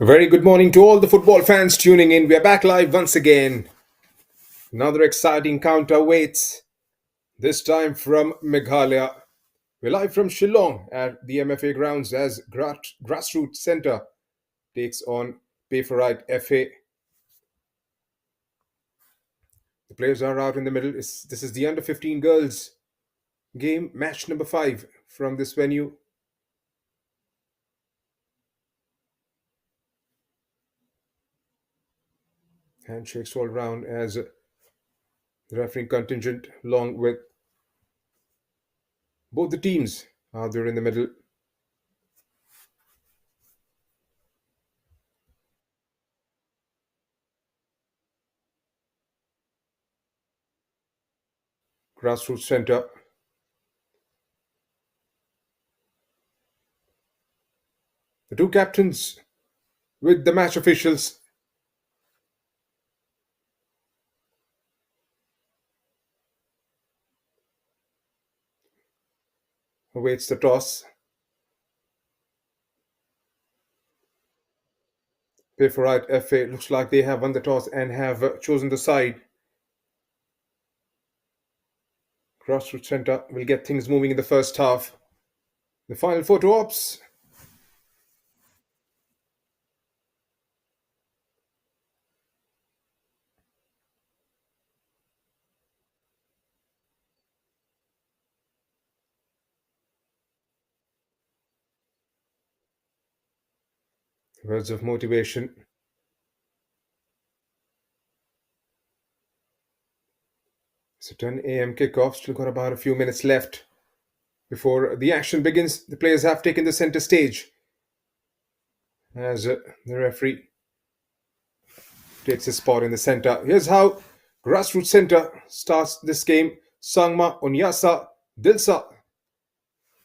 A very good morning to all the football fans tuning in. We are back live once again. Another exciting counter awaits, this time from Meghalaya. We're live from Shillong at the MFA grounds as Grassroot Centre takes on Pay for Right FA. The players are out in the middle. This is the under 15 girls game, match number 5 from this venue. Handshakes all round as the refereeing contingent, along with both the teams, are there in the middle. Grassroots Centre. The two captains with the match officials. Awaits the toss. Pay for Right FA looks like they have won the toss and have chosen the side. Grassroots Centre will get things moving in the first half. The final photo ops. Words of motivation. It's a 10 a.m. kickoff. Still got about a few minutes left before the action begins. The players have taken the center stage as the referee takes his spot in the center. Here's how Grassroots Centre starts this game. Sangma Onyasa Dilsa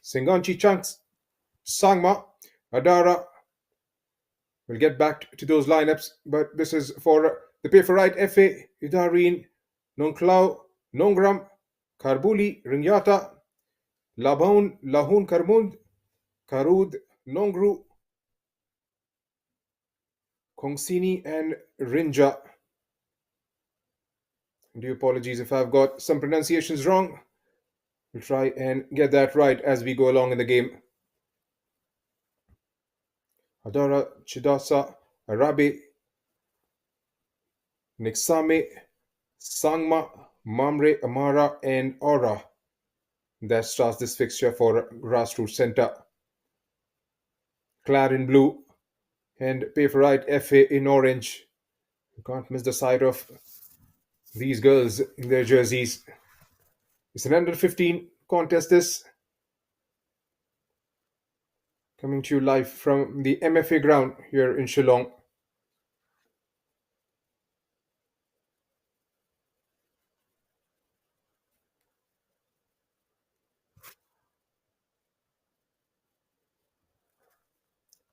Singanchi Chunks Sangma Adara. We'll get back to those lineups, but this is for the Pay for Right FA. Idarin Nonklau Nongram Karbuli Ringyata Labon Lahun Karmund Karud Nongru Kongsini and Rinja. Due apologies if I've got some pronunciations wrong. We'll try and get that right as we go along in the game. Adara Chidasa Arabe Niksame Sangma Mamre Amara and Aura. That starts this fixture for Grassroots Centre. Clad in blue and Pay for Right FA in orange. You can't miss the sight of these girls in their jerseys. It's an under 15 contest, this. Coming to you live from the MFA ground here in Shillong.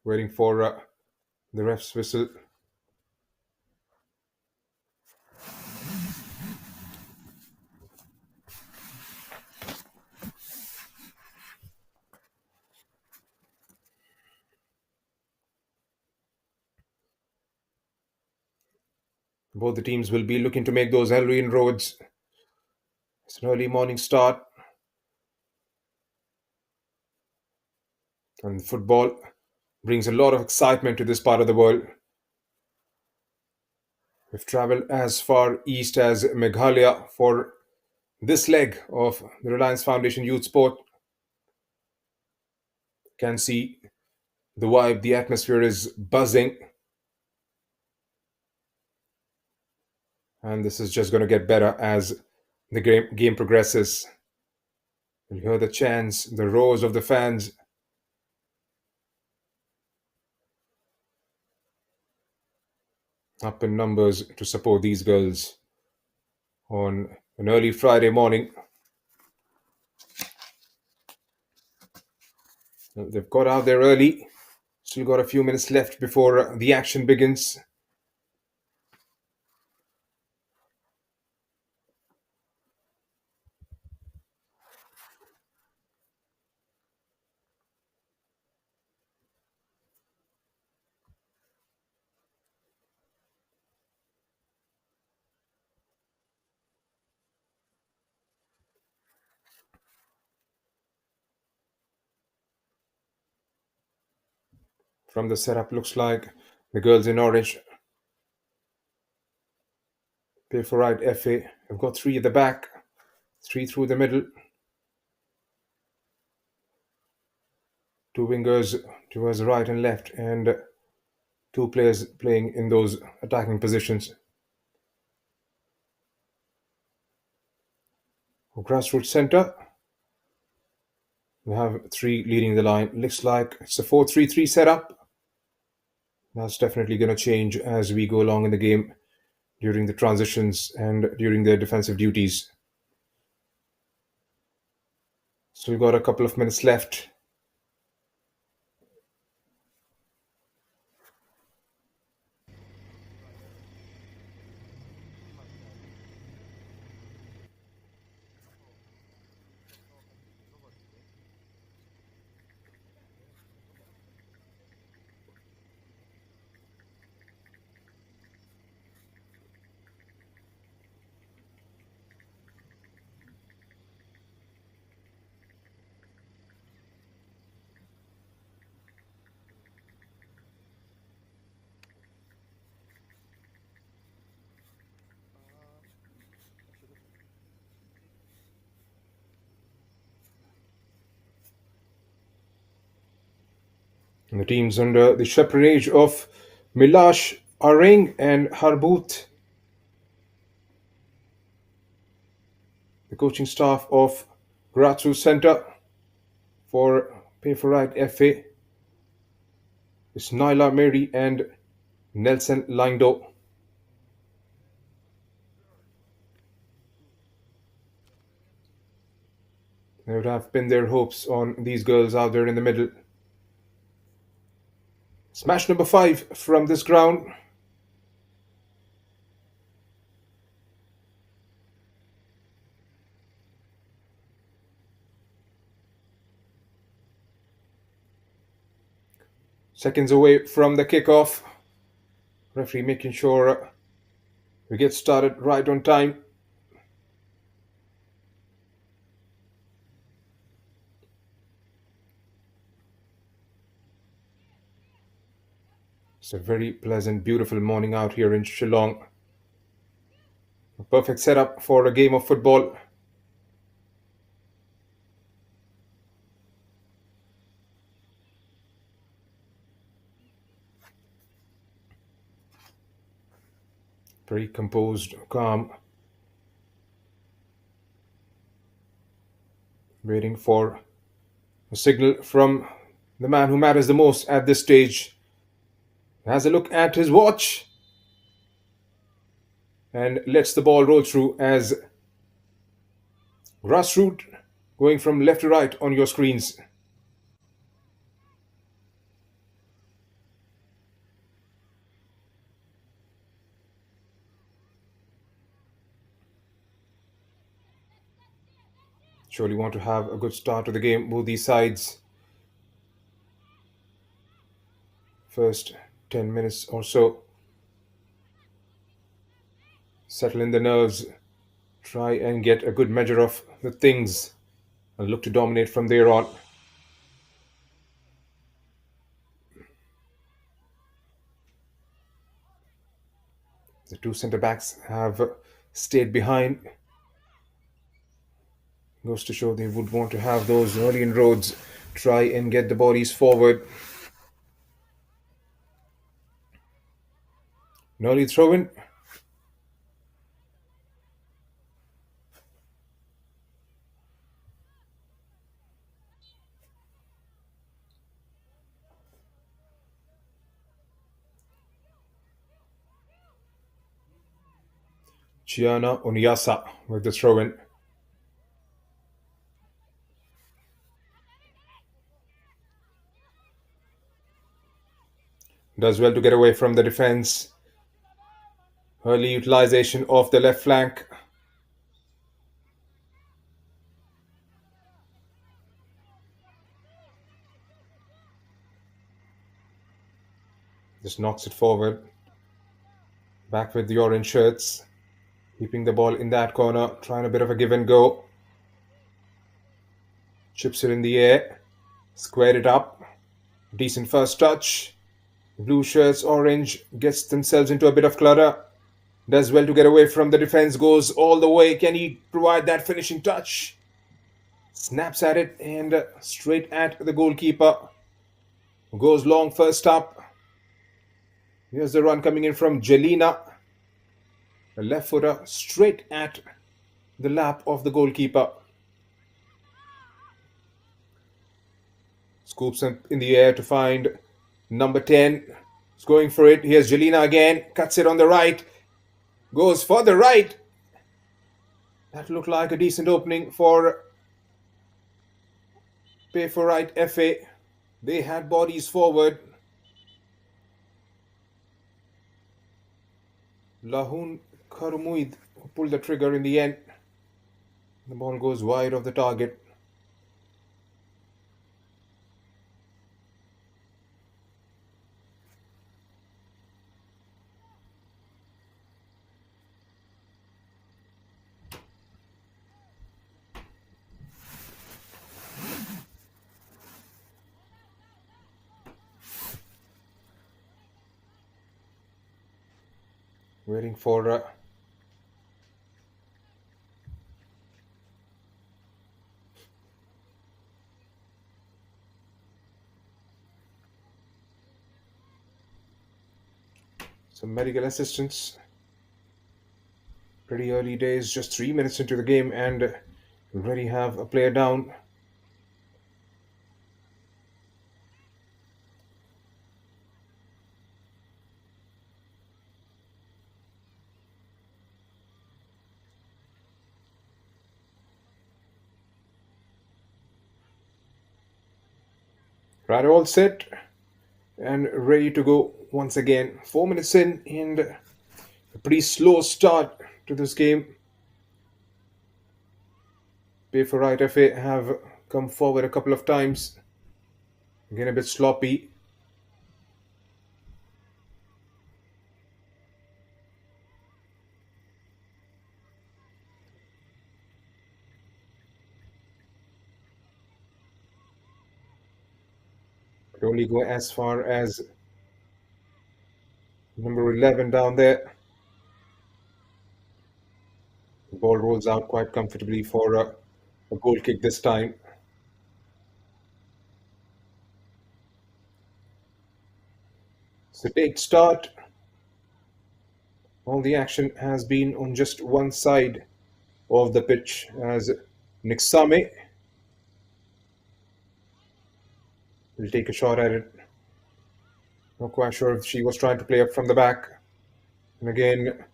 Waiting for the ref's whistle. Both the teams will be looking to make those early inroads. It's an early morning start. And football brings a lot of excitement to this part of the world. We've traveled as far east as Meghalaya for this leg of the Reliance Foundation Youth Sport. Can see the vibe, the atmosphere is buzzing. And this is just going to get better as the game progresses. You'll hear the chants, the roars of the fans. Up in numbers to support these girls on an early Friday morning. They've got out there early. Still got a few minutes left before the action begins. From the setup, looks like the girls in orange play for right FA. We've got three at the back, three through the middle, two wingers towards the right and left, and two players playing in those attacking positions. Grassroot centre. We have three leading the line. Looks like it's a 4-3-3 setup. That's definitely going to change as we go along in the game during the transitions and during their defensive duties. So we've got a couple of minutes left. And the teams under the shepherdage of Milash Aring and Harboot, the coaching staff of Grassroot Centre for Pay for Right FA is Naila Mary and Nelson Lindo. There would have pinned their hopes on these girls out there in the middle. Smash number 5 from this ground. Seconds away from the kickoff. Referee making sure we get started right on time. It's a very pleasant, beautiful morning out here in Shillong. A perfect setup for a game of football. Very composed, calm. Waiting for a signal from the man who matters the most at this stage. Has a look at his watch and lets the ball roll through as Grassroot going from left to right on your screens. Surely want to have a good start to the game, both these sides. First 10 minutes or so. Settle in the nerves. Try and get a good measure of the things and look to dominate from there on. The two centre backs have stayed behind. Goes to show they would want to have those early inroads. Try and get the bodies forward. An early throw in. Chiana Onyasa with the throw in. Does well to get away from the defense. Early utilization of the left flank. Just knocks it forward. Back with the orange shirts. Keeping the ball in that corner. Trying a bit of a give and go. Chips it in the air. Squared it up. Decent first touch. Blue shirts, orange, gets themselves into a bit of clutter. Does well to get away from the defense, goes all the way. Can he provide that finishing touch? Snaps at it and straight at the goalkeeper. Goes long first up. Here's the run coming in from Jelena. A left footer straight at the lap of the goalkeeper. Scoops him in the air to find number 10. He's going for it. Here's Jelena again. Cuts it on the right. Goes for the right. That looked like a decent opening for Pay for Right FA. They had bodies forward. Lahun Karumuid pulled the trigger in the end. The ball goes wide of the target. Waiting for some medical assistance. Pretty early days, just 3 minutes into the game, and we already have a player down. Right, all set and ready to go once again. 4 minutes in, and a pretty slow start to this game. Pay for Right FA have come forward a couple of times. Again, a bit sloppy. Could only go as far as number 11 down there. The ball rolls out quite comfortably for a goal kick this time. Sedate start. All the action has been on just one side of the pitch as Niksame will take a shot at it. Not quite sure if she was trying to play up from the back. And again,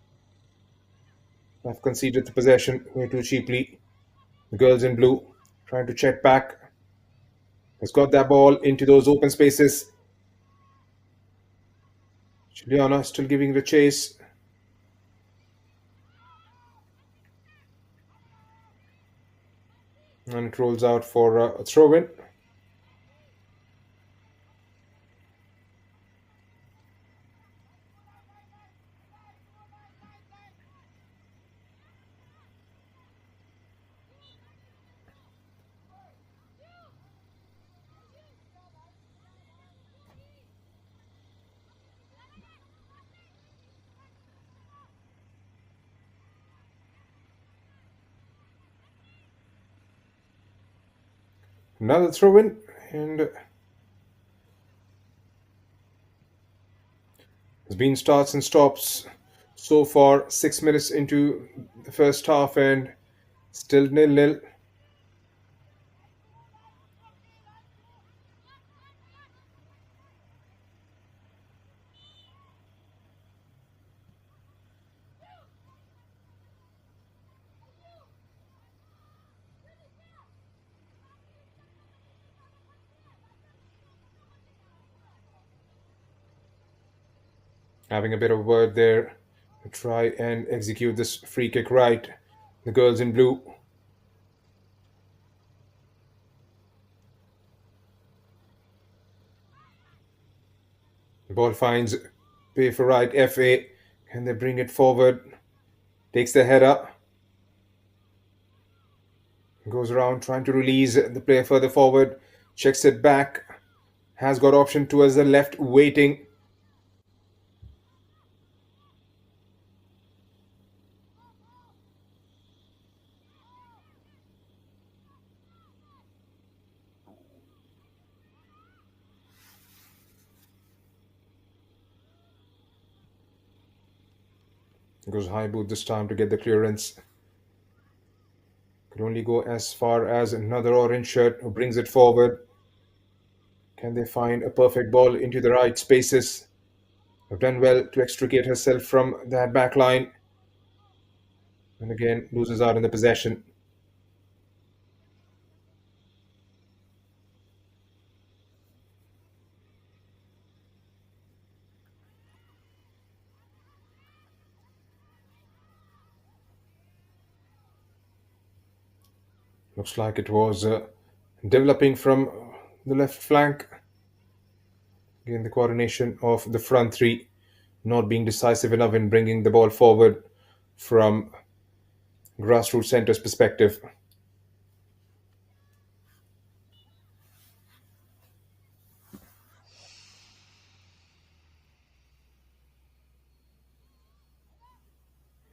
I've conceded the possession way too cheaply. The girls in blue trying to check back. Has got that ball into those open spaces. Juliana still giving the chase. And it rolls out for a throw-in. Another throw-in, and there's been starts and stops so far. 6 minutes into the first half, and still 0-0. Having a bit of a word there to try and execute this free kick right. The girls in blue. The ball finds Pay for Right FA. Can they bring it forward? Takes the header. Goes around trying to release the player further forward. Checks it back. Has got option towards the left, waiting. Goes high boot this time to get the clearance. Could only go as far as another orange shirt who brings it forward. Can they find a perfect ball into the right spaces? Have done well to extricate herself from that back line. And again, loses out in the possession. Looks like it was developing from the left flank. Again, the coordination of the front three not being decisive enough in bringing the ball forward from grassroots center's perspective.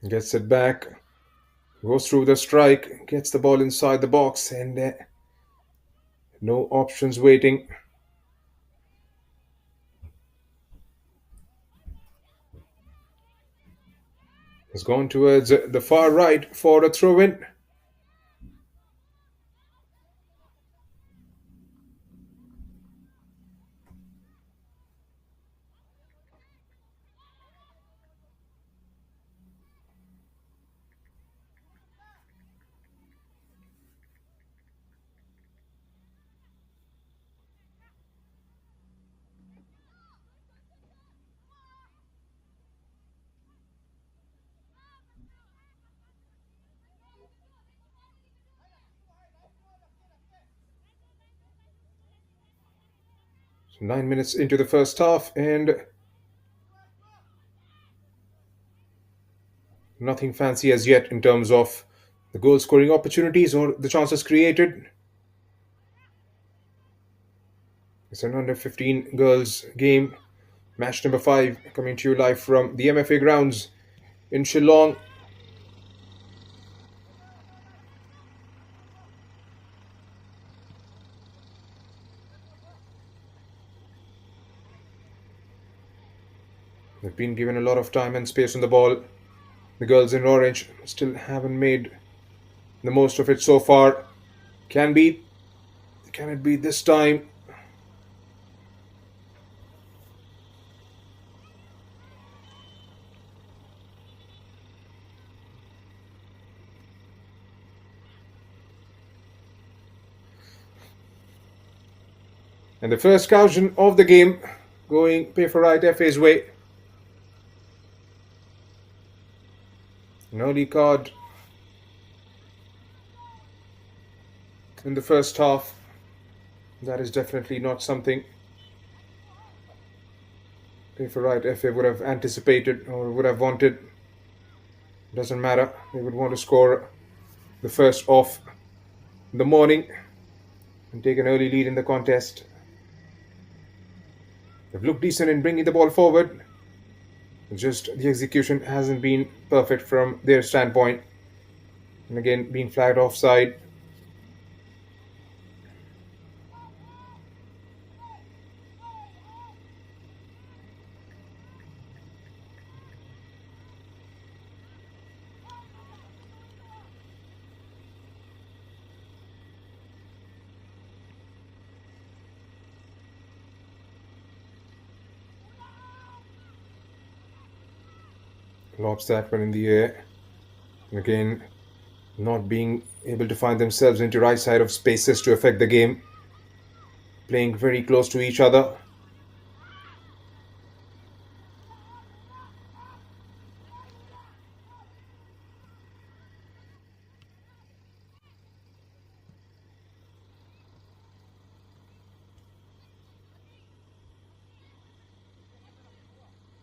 Gets it back, goes through the strike, gets the ball inside the box, and no options waiting. Has gone towards the far right for a throw in. So 9 minutes into the first half, and nothing fancy as yet in terms of the goal scoring opportunities or the chances created. It's an under 15 girls game, match number 5, coming to you live from the MFA grounds in Shillong. They've been given a lot of time and space on the ball. The girls in orange still haven't made the most of it so far. Can it be this time? And the first caution of the game going pay for right FA's way. An early card in the first half. That is definitely not something pay for right FA would have anticipated or would have wanted. Doesn't matter. They would want to score the first of the morning and take an early lead in the contest. They've looked decent in bringing the ball forward. Just the execution hasn't been perfect from their standpoint. And again, being flagged offside. Lobs that one in the air. And again, not being able to find themselves into right side of spaces to affect the game. Playing very close to each other.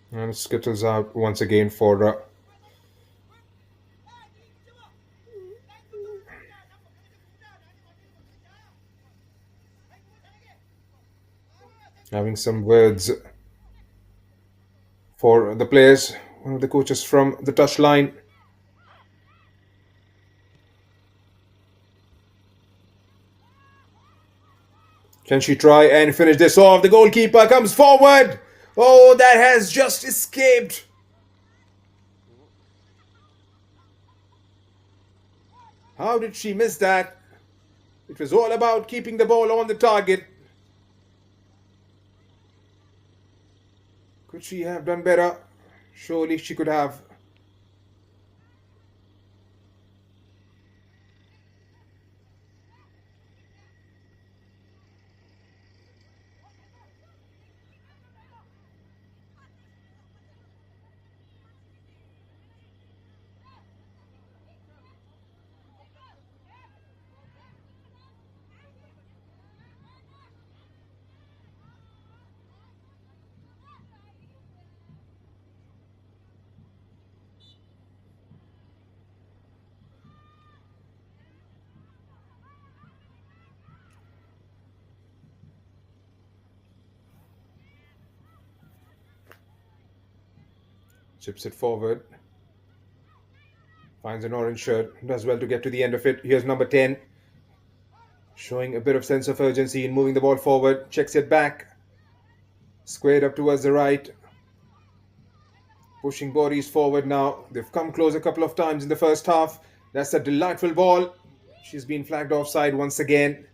And skittles out once again for having some words for the players. One of the coaches from the touch line. Can she try and finish this off? The goalkeeper comes forward. Oh, that has just escaped. How did she miss that? It was all about keeping the ball on the target. Could she have done better? Surely she could have. Chips it forward. Finds an orange shirt. Does well to get to the end of it. Here's number 10. Showing a bit of sense of urgency in moving the ball forward. Checks it back. Squared up towards the right. Pushing bodies forward now. They've come close a couple of times in the first half. That's a delightful ball. She's been flagged offside once again.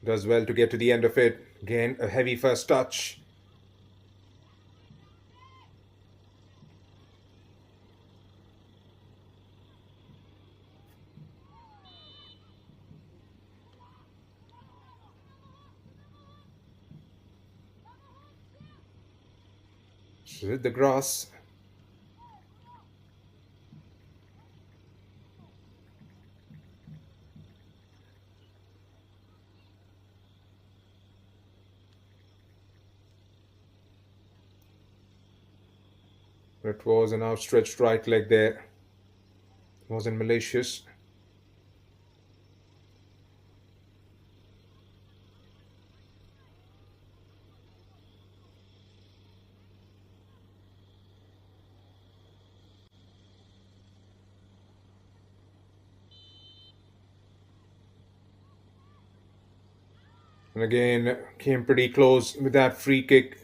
Does well to get to the end of it. Again, a heavy first touch. She's hit the grass. It was an outstretched right leg there. It wasn't malicious. And again, came pretty close with that free kick.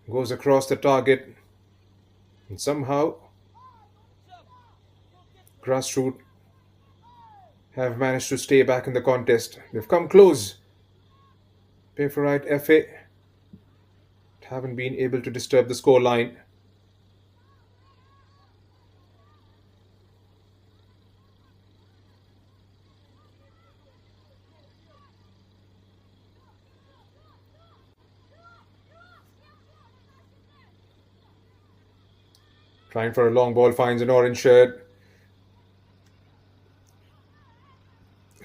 Goes across the target. And somehow, Grassroot have managed to stay back in the contest. They've come close. Payforite FA haven't been able to disturb the scoreline. Trying for a long ball, finds an orange shirt.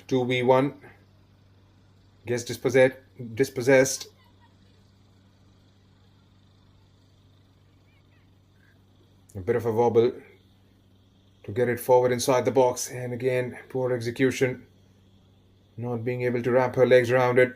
2v1. Gets dispossessed. A bit of a wobble to get it forward inside the box. And again, poor execution. Not being able to wrap her legs around it.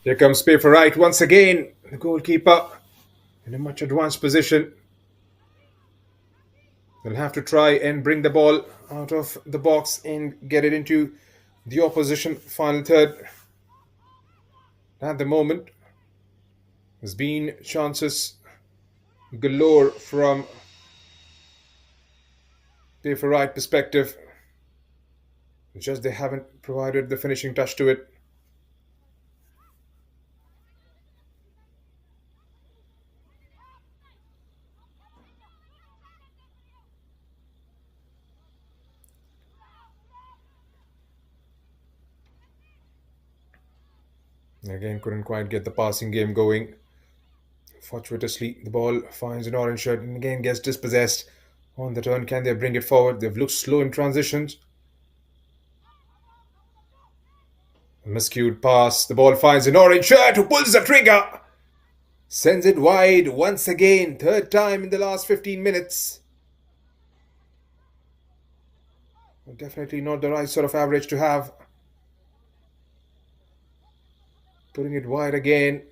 Here comes Payforite once again. The goalkeeper in a much advanced position. They'll have to try and bring the ball out of the box and get it into the opposition final third. At the moment, there's been chances galore from Payforite perspective. Just they haven't provided the finishing touch to it. Again, couldn't quite get the passing game going. Fortuitously, the ball finds an orange shirt and again gets dispossessed. On the turn, can they bring it forward? They've looked slow in transitions. A miscued pass. The ball finds an orange shirt who pulls the trigger. Sends it wide once again, third time in the last 15 minutes. Definitely not the right sort of average to have. Putting it wide again.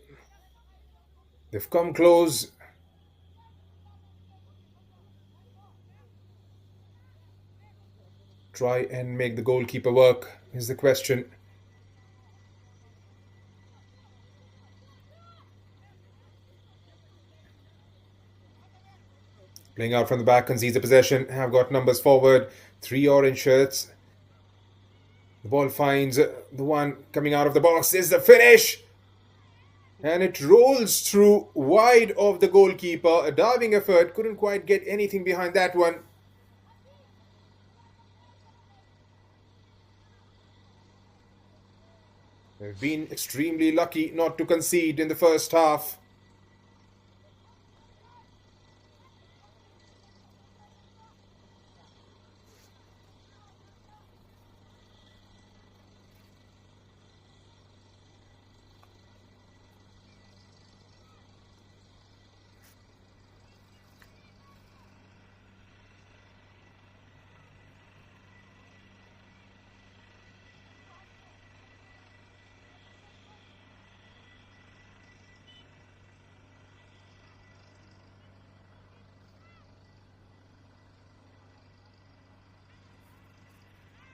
They've come close. Try and make the goalkeeper work is the question. Playing out from the back, concedes the possession. Have got numbers forward. 3 orange shirts. The ball finds the one coming out of the box. Is the finish. And it rolls through wide of the goalkeeper. A diving effort. Couldn't quite get anything behind that one. They've been extremely lucky not to concede in the first half.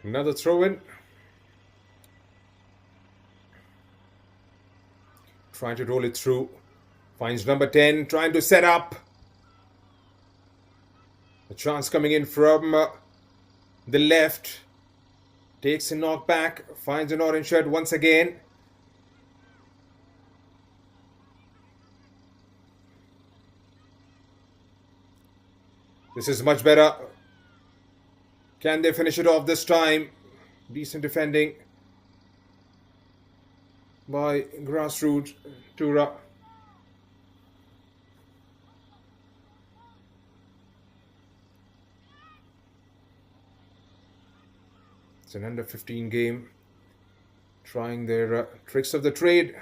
Another throw in. Trying to roll it through. Finds number 10. Trying to set up. A chance coming in from the left. Takes a knockback. Finds an orange shirt once again. This is much better. Can they finish it off this time? Decent defending by Grassroot, Tura. It's an under 15 game. Trying their tricks of the trade.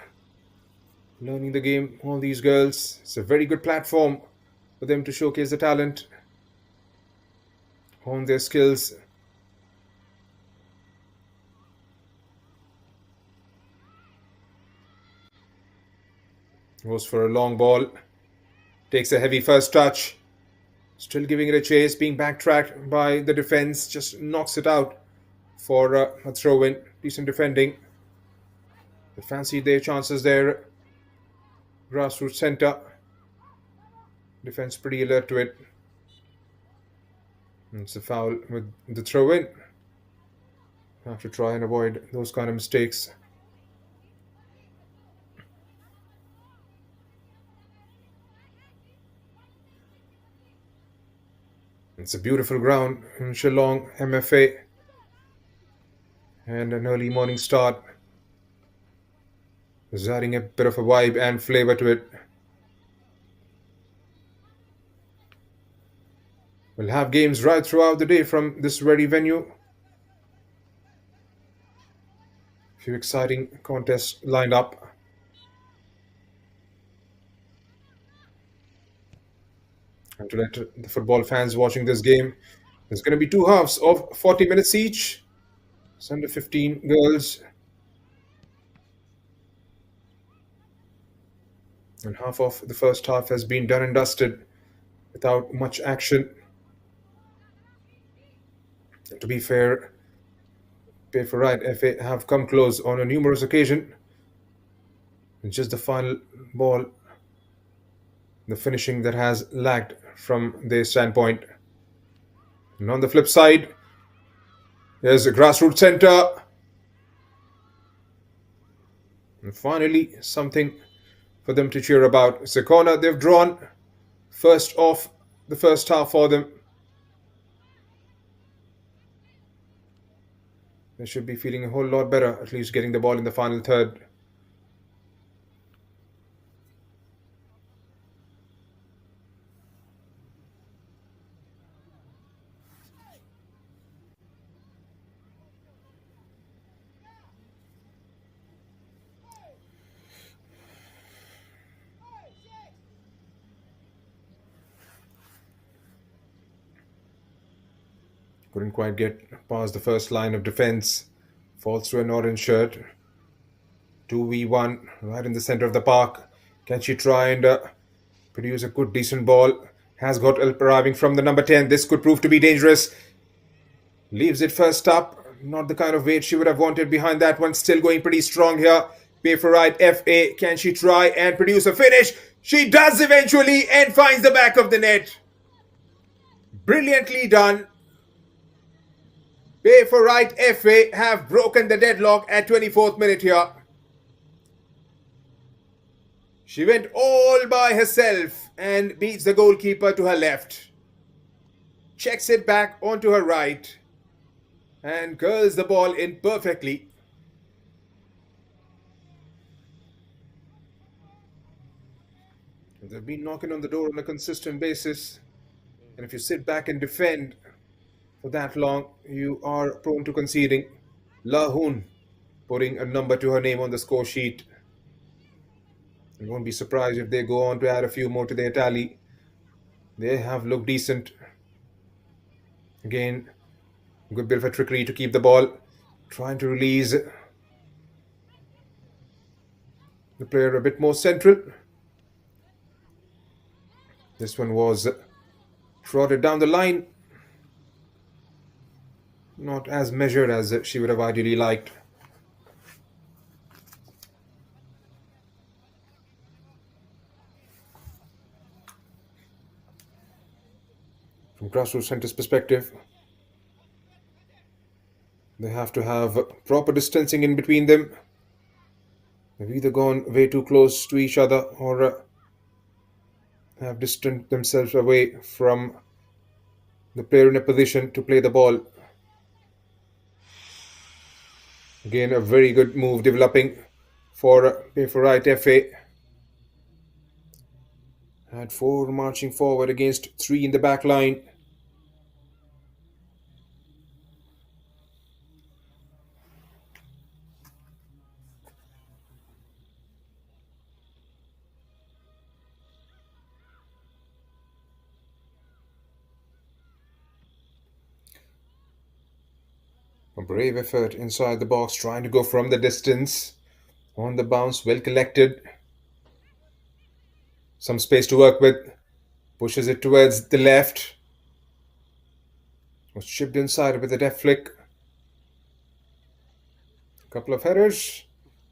Learning the game, all these girls. It's a very good platform for them to showcase the talent. Hone their skills. Goes for a long ball. Takes a heavy first touch. Still giving it a chase. Being backtracked by the defense. Just knocks it out for a throw-in. Decent defending. They fancied their chances there. Grassroots center. Defense pretty alert to it. It's a foul with the throw-in. Have to try and avoid those kind of mistakes. It's a beautiful ground in Shillong, MFA. And an early morning start. Is adding a bit of a vibe and flavor to it. We'll have games right throughout the day from this very venue. A few exciting contests lined up. And to let the football fans watching this game, there's going to be 2 halves of 40 minutes each. It's under 15 girls. And half of the first half has been done and dusted without much action. To be fair, pay for right, FA have come close on a numerous occasion. It's just the final ball, the finishing that has lagged from their standpoint. And on the flip side, there's a Grassroots center. And finally, something for them to cheer about. It's a corner they've drawn. First off the first half for them. They should be feeling a whole lot better, at least getting the ball in the final third. Couldn't quite get past the first line of defense. Falls to an orange shirt. 2v1 right in the center of the park. Can she try and produce a good, decent ball? Has got help arriving from the number 10. This could prove to be dangerous. Leaves it first up. Not the kind of weight she would have wanted behind that one. Still going pretty strong here. Pay for right, FA. Can she try and produce a finish? She does eventually and finds the back of the net. Brilliantly done. Pay for right, FA have broken the deadlock at 24th minute here. She went all by herself and beats the goalkeeper to her left. Checks it back onto her right and curls the ball in perfectly. They've been knocking on the door on a consistent basis. And if you sit back and defend for that long, you are prone to conceding. Lahoon putting a number to her name on the score sheet. You won't be surprised if they go on to add a few more to their tally. They have looked decent. Again, good bit of a trickery to keep the ball. Trying to release the player a bit more central. This one was trotted down the line. Not as measured as she would have ideally liked. From Grassroot Centre's perspective, they have to have proper distancing in between them. They've either gone way too close to each other or have distanced themselves away from the player in a position to play the ball. Again, a very good move developing for right FA. Had 4 marching forward against 3 in the back line. A brave effort inside the box, trying to go from the distance. On the bounce, well collected. Some space to work with. Pushes it towards the left. Was chipped inside with a deft flick. A couple of headers.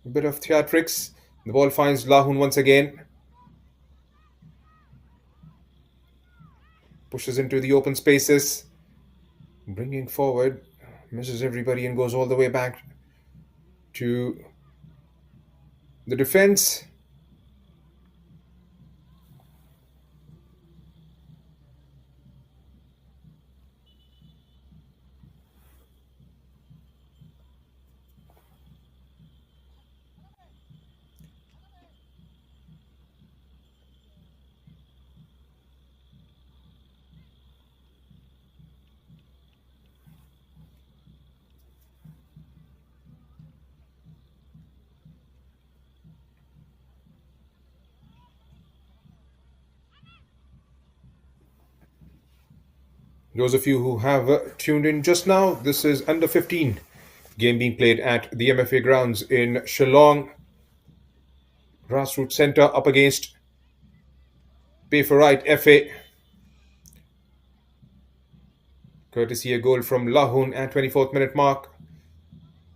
A bit of theatrics. The ball finds Lahoon once again. Pushes into the open spaces. Bringing forward. Misses everybody and goes all the way back to the defense. Those of you who have tuned in just now, this is under 15 game being played at the MFA grounds in Shillong. Grassroot Centre up against Pay for Right FA. Courtesy a goal from Lahoon at 24th minute mark.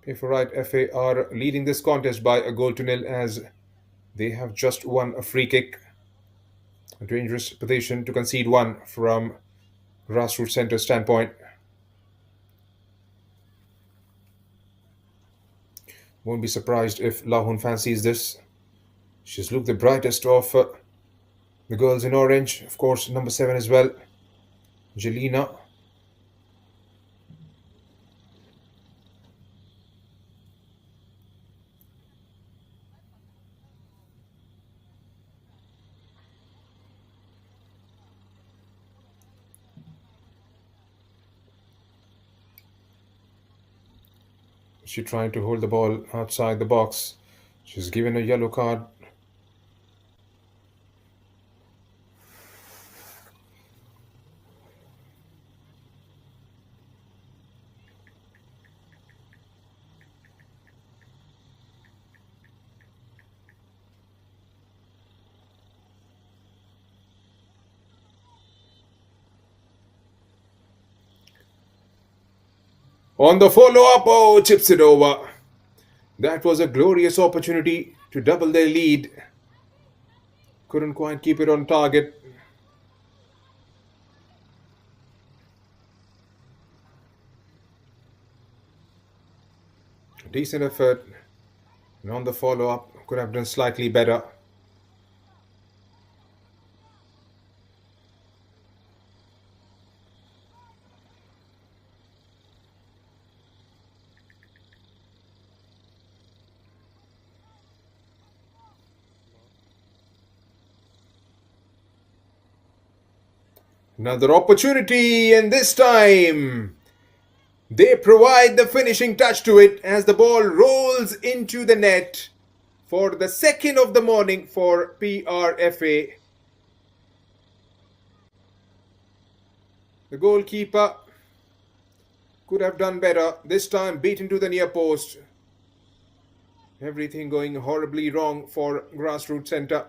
Pay for Right FA are leading this contest by a goal to nil as they have just won a free kick. A dangerous position to concede one from Grassroot Centre standpoint. Won't be surprised if Lahoon fancies this. She's looked the brightest of the girls in orange. Of course, number 7 as well. Jelena. She trying to hold the ball outside the box. She's given a yellow card. On the follow-up, oh, chips it over. That was a glorious opportunity to double their lead. Couldn't quite keep it on target. Decent effort. And on the follow-up, could have done slightly better. Another opportunity, and this time they provide the finishing touch to it as the ball rolls into the net for the second of the morning for PRFA. The goalkeeper could have done better. This time beaten to the near post. Everything going horribly wrong for Grassroot Centre.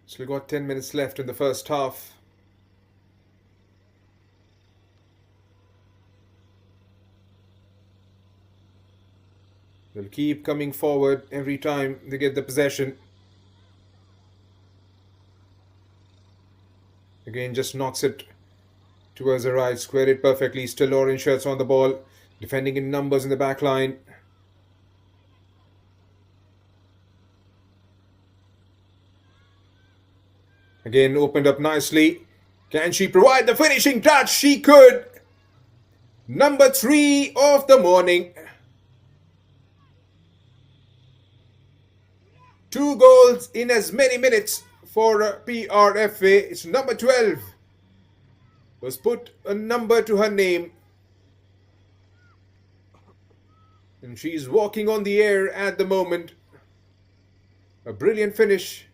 Still got 10 minutes left in the first half. They'll keep coming forward every time they get the possession. Again, just knocks it towards the right, squared it perfectly. Still orange shirts on the ball, defending in numbers in the back line. Again, opened up nicely. Can she provide the finishing touch? She could. Number 3 of the morning. 2 goals in as many minutes for PRFA. It's number 12. Was put a number to her name. And she's walking on the air at the moment. A brilliant finish.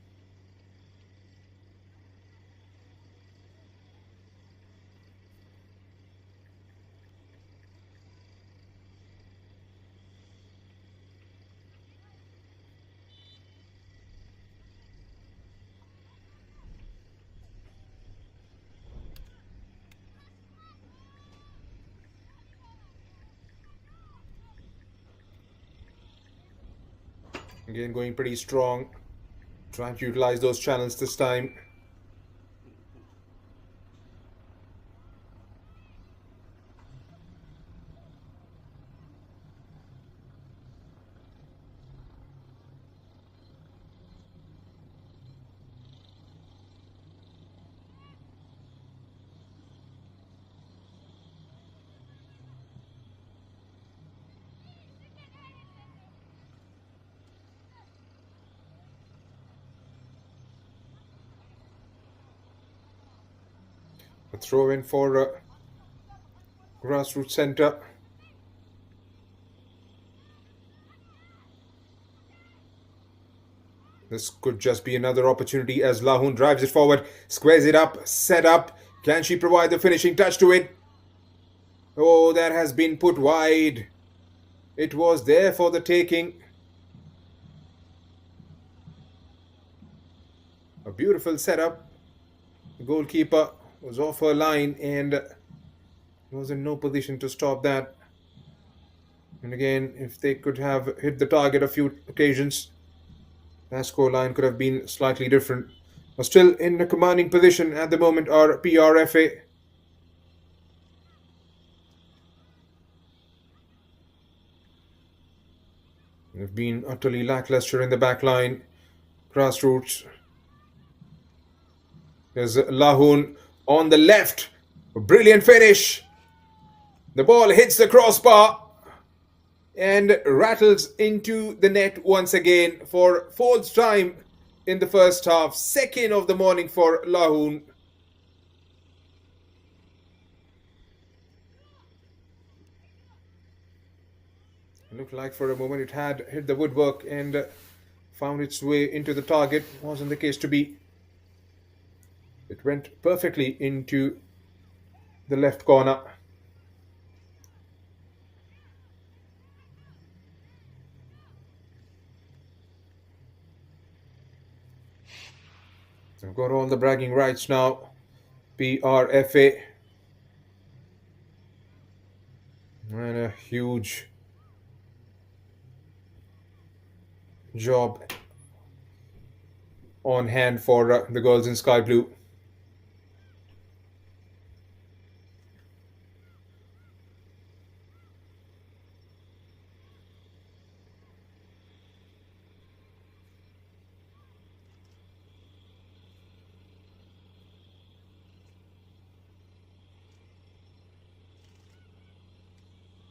Again, going pretty strong. Trying to utilize those channels this time. A throw in for Grassroot Centre. This could just be another opportunity as Lahun drives it forward, squares it up, set up. Can she provide the finishing touch to it? Oh, that has been put wide. It was there for the taking. A beautiful setup. The goalkeeper was off her line and was in no position to stop that. And again, if they could have hit the target a few occasions, that scoreline could have been slightly different. But still in a commanding position at the moment are PRFA. They've been utterly lackluster in the back line. Grassroots. There's Lahun on the left. A brilliant finish. The ball hits the crossbar and rattles into the net once again for 4th time in the first half. 2nd of the morning for Lahun. It looked like for a moment it had hit the woodwork and found its way into the target. Wasn't the case to be. It went perfectly into the left corner. I've got all the bragging rights now. PRFA. And a huge job on hand for the girls in sky blue.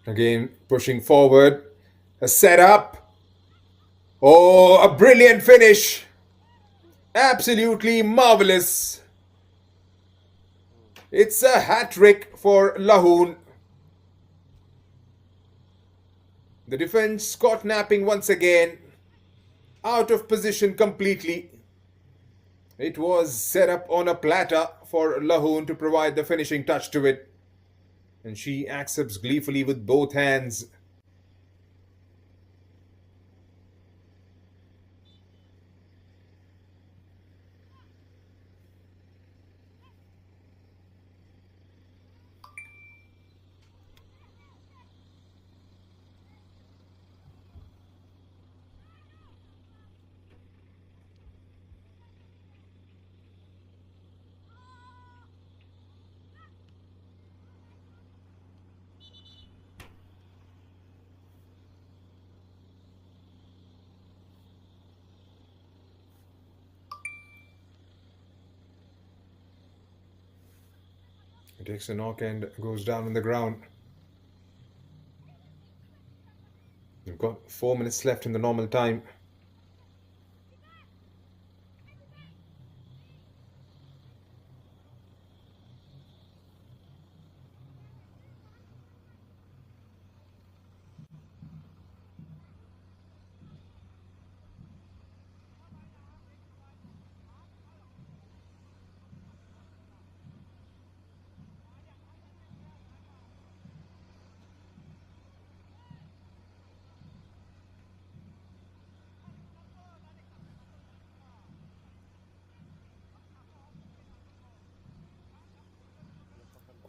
Again, pushing forward. A setup. Oh, a brilliant finish. Absolutely marvelous. It's a hat trick for Lahoon. The defense caught napping once again. Out of position completely. It was set up on a platter for Lahoon to provide the finishing touch to it. And she accepts gleefully with both hands. It takes a knock and goes down on the ground. We've got 4 minutes left in the normal time.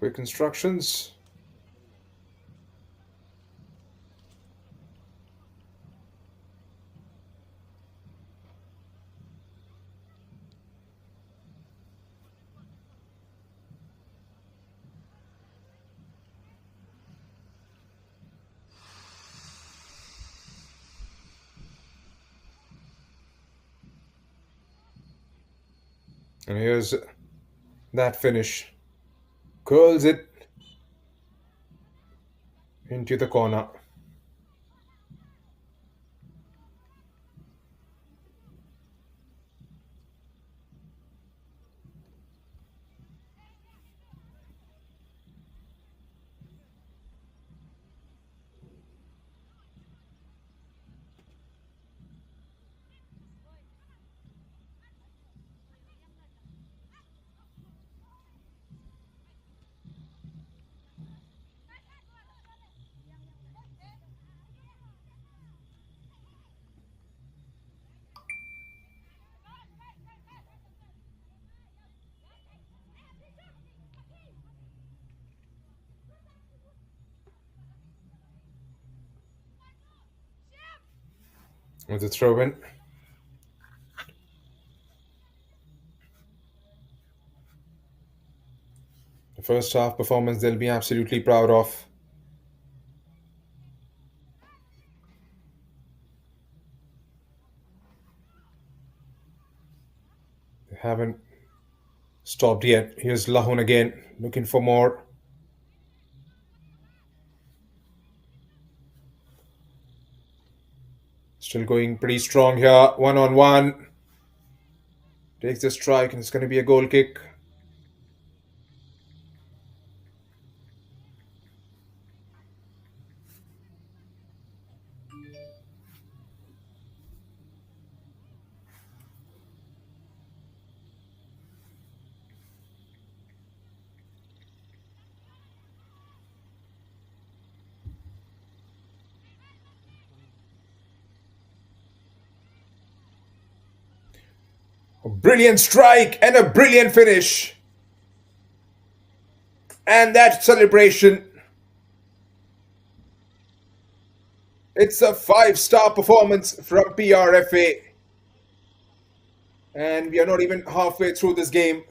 Quick instructions. And here's that finish. Curls it into the corner. With the throw in. The first half performance they'll be absolutely proud of. They haven't stopped yet. Here's Lahun again, looking for more. Still going pretty strong here. 1-on-1. Takes the strike and it's going to be a goal kick. A brilliant strike and a brilliant finish. And that celebration, it's a five-star performance from PRFA. And we are not even halfway through this game.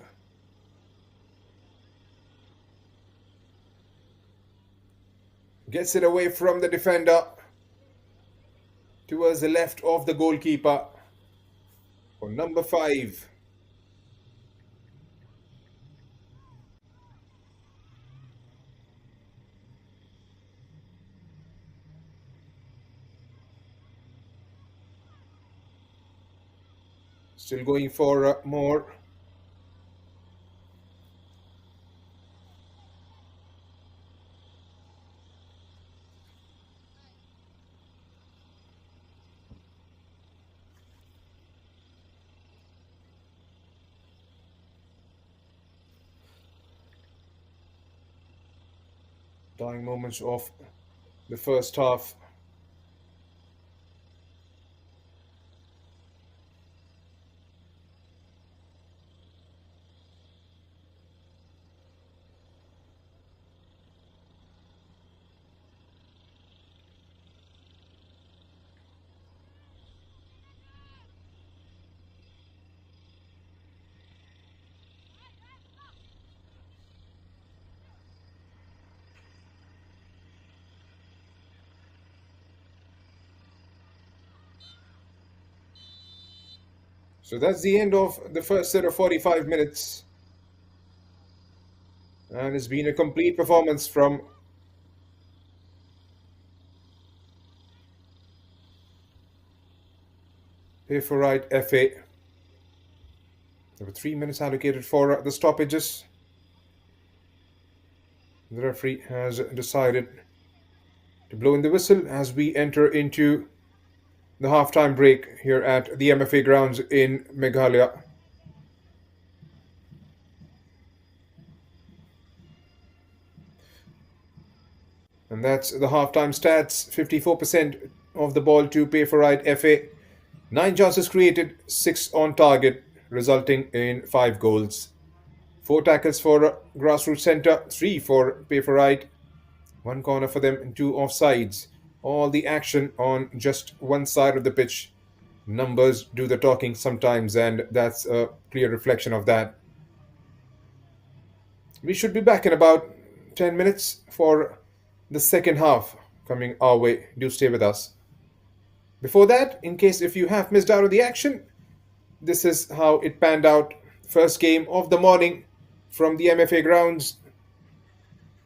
Gets it away from the defender towards the left of the goalkeeper for number 5. Still going for more. Dying moments of the first half. So that's the end of the first set of 45 minutes. And it's been a complete performance from Payforite FA. There were 3 minutes allocated for the stoppages. The referee has decided to blow in the whistle as we enter into the halftime break here at the MFA grounds in Meghalaya. And that's the halftime stats. 54% of the ball to Payforite FA. 9 chances created, 6 on target, resulting in 5 goals. 4 tackles for Grassroot Centre, 3 for Payforite, 1 corner for them, and 2 offsides. All the action on just one side of the pitch. Numbers do the talking sometimes, and that's a clear reflection of that. We should be back in about 10 minutes for the second half coming our way. Do stay with us. Before that, in case if you have missed out on the action, this is how it panned out. First game of the morning from the MFA grounds.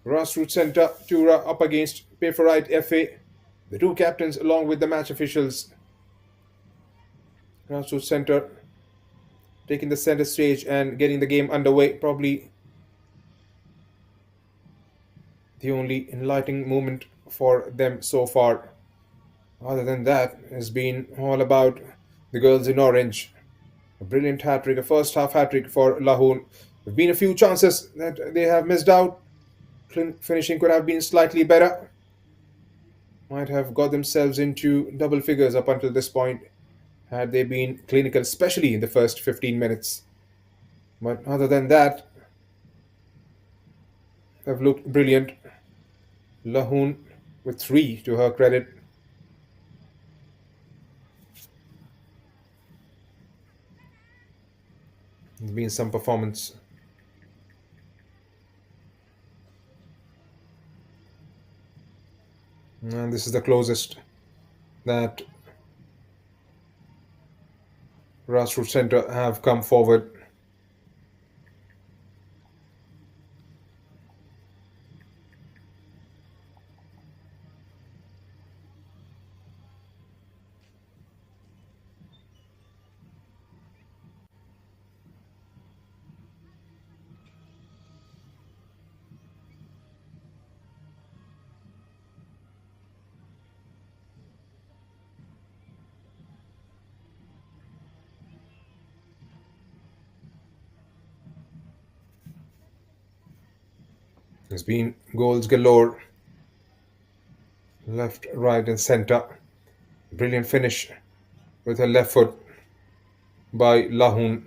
Grassroot Centre, Tura up against Payforite FA. The 2 captains along with the match officials. Grassroot Centre taking the center stage and getting the game underway. Probably the only enlightening moment for them so far. Other than that, it's been all about the girls in orange. A brilliant hat-trick, a first half hat-trick for Lahoon. There have been a few chances that they have missed out. Finishing could have been slightly better. Might have got themselves into double figures up until this point had they been clinical, especially in the first 15 minutes. But other than that, have looked brilliant. Lahoon with 3 to her credit. There's been some performance. And this is the closest that Grassroot Centre have come forward. There's been goals galore. Left, right, and centre. Brilliant finish with her left foot by Lahoon.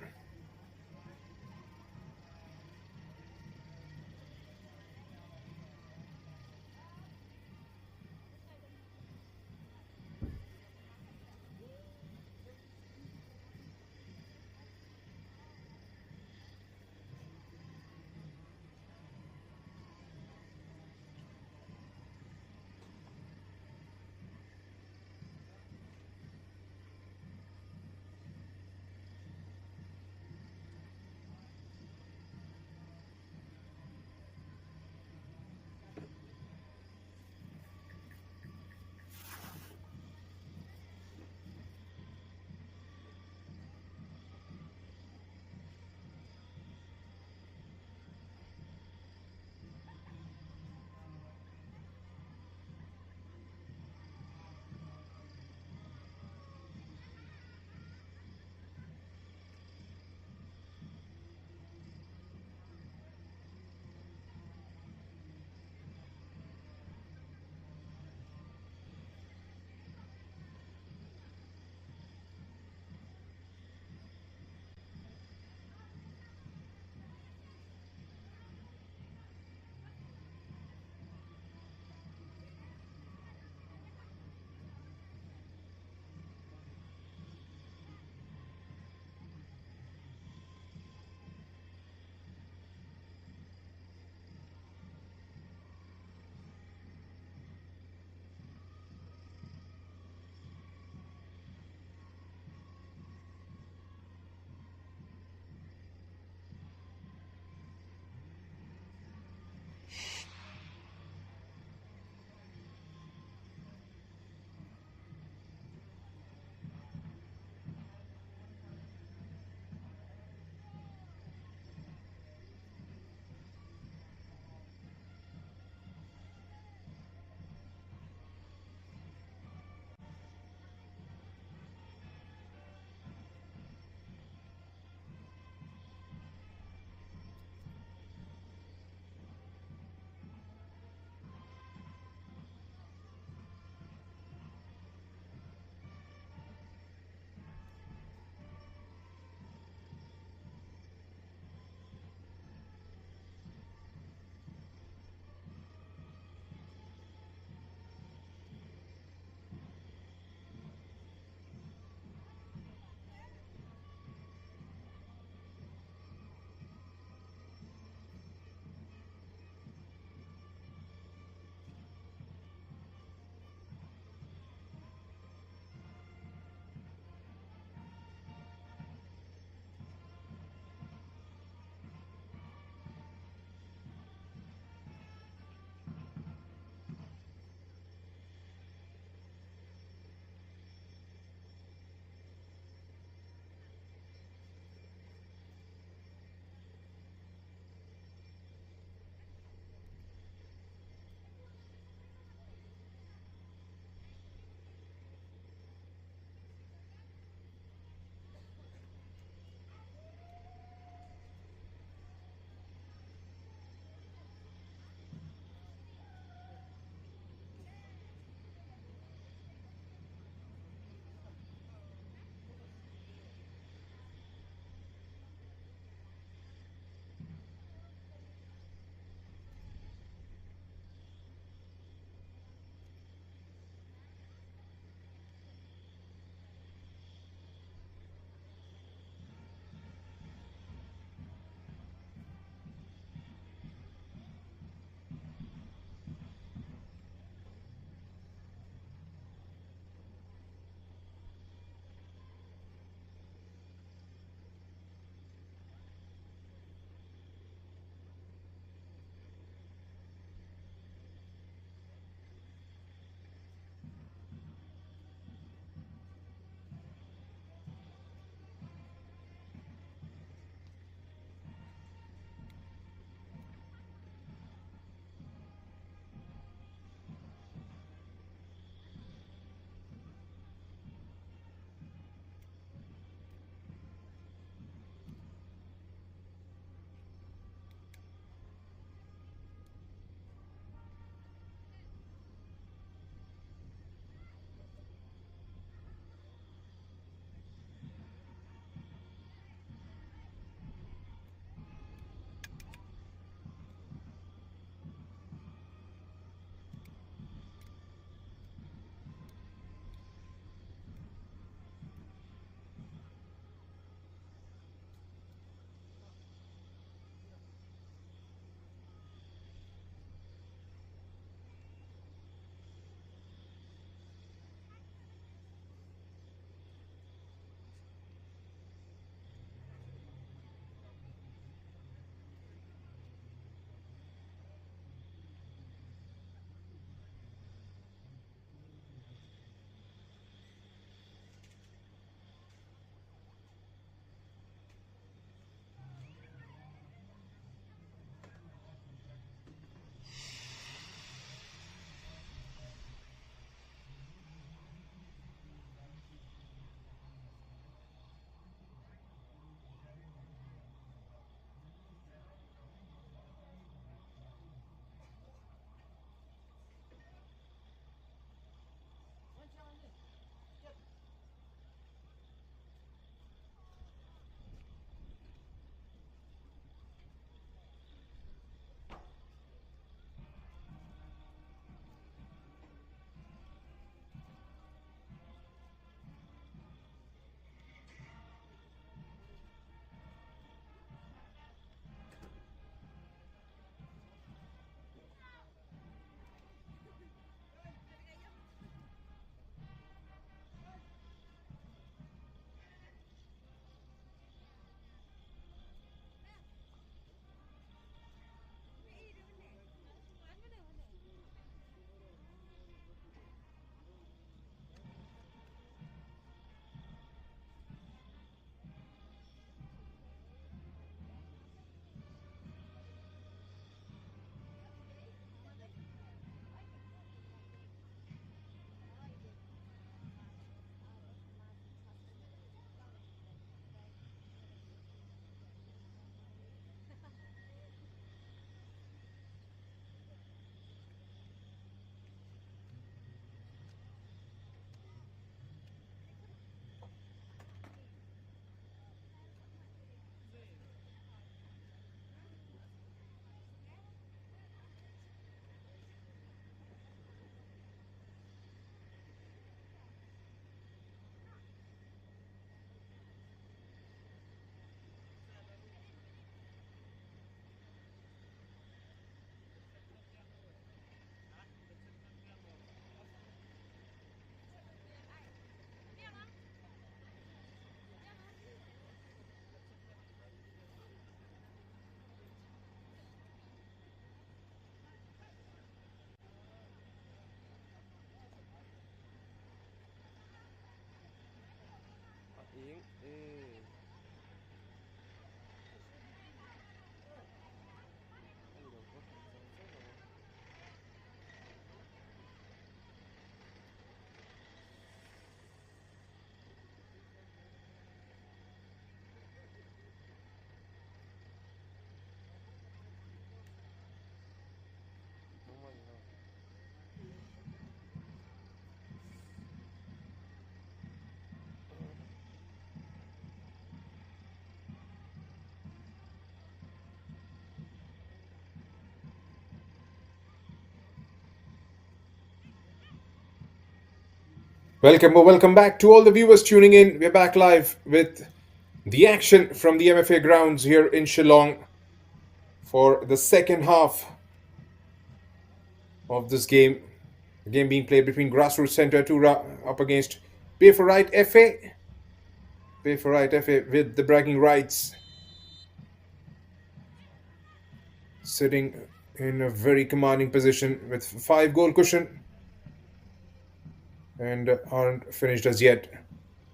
Welcome back to all the viewers tuning in. We're back live with the action from the MFA grounds here in Shillong for the second half of this game. The game being played between Grassroot Centre Tura up against Pay for Right FA. Pay for Right FA with the bragging rights, sitting in a very commanding position with 5 goal cushion and aren't finished as yet.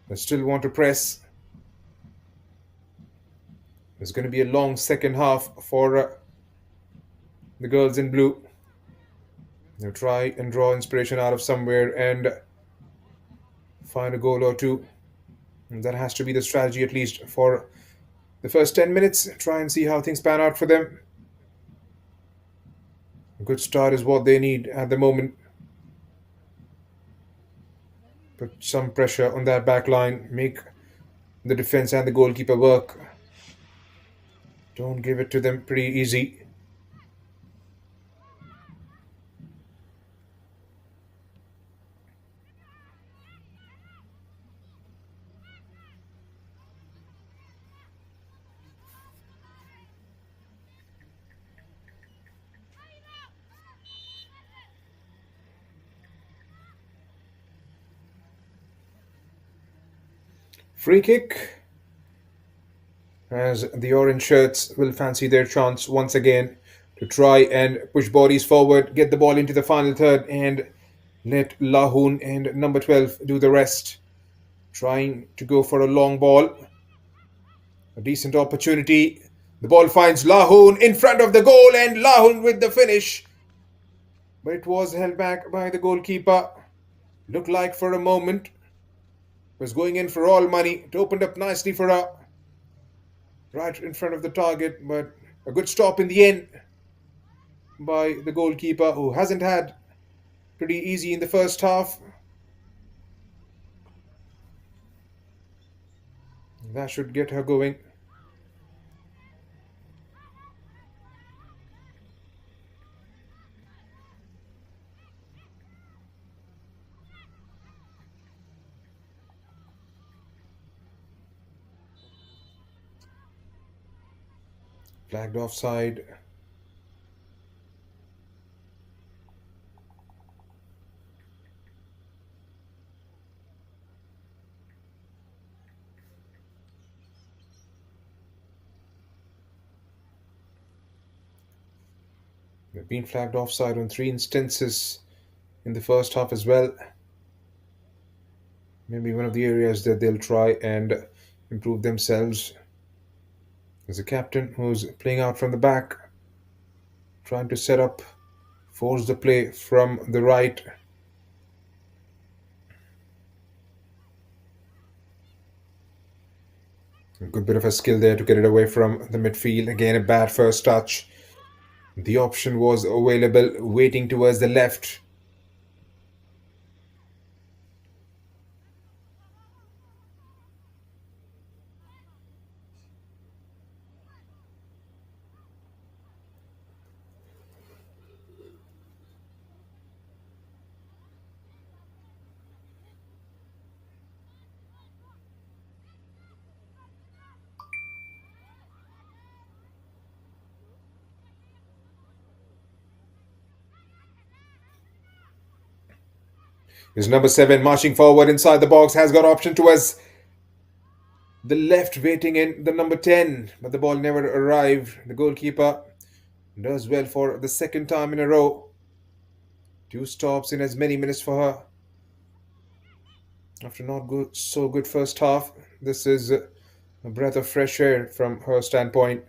They still want to press. There's going to be a long second half for the girls in blue. They'll try and draw inspiration out of somewhere and find a goal or two. And that has to be the strategy, at least for the first 10 minutes. Try and see how things pan out for them. A good start is what they need at the moment. Put some pressure on that back line. Make the defense and the goalkeeper work. Don't give it to them pretty easy. Free kick, as the orange shirts will fancy their chance once again to try and push bodies forward, get the ball into the final third, and let Lahoon and number 12 do the rest. Trying to go for a long ball. A decent opportunity. The ball finds Lahoon in front of the goal, and Lahoon with the finish. But it was held back by the goalkeeper. Looked like for a moment was going in for all money. It opened up nicely for her. Right in front of the target, but a good stop in the end by the goalkeeper, who hasn't had pretty easy in the first half. That should get her going. Flagged offside. They've been flagged offside on 3 instances in the first half as well. Maybe one of the areas that they'll try and improve themselves. There's a captain who's playing out from the back, trying to set up, force the play from the right. A good bit of a skill there to get it away from the midfield. Again, a bad first touch. The option was available, waiting towards the left. Is number 7 marching forward inside the box, has got option towards the left, waiting in the number 10, but the ball never arrived. The goalkeeper does well for the second time in a row. 2 stops in as many minutes for her. After not so good first half, this is a breath of fresh air from her standpoint.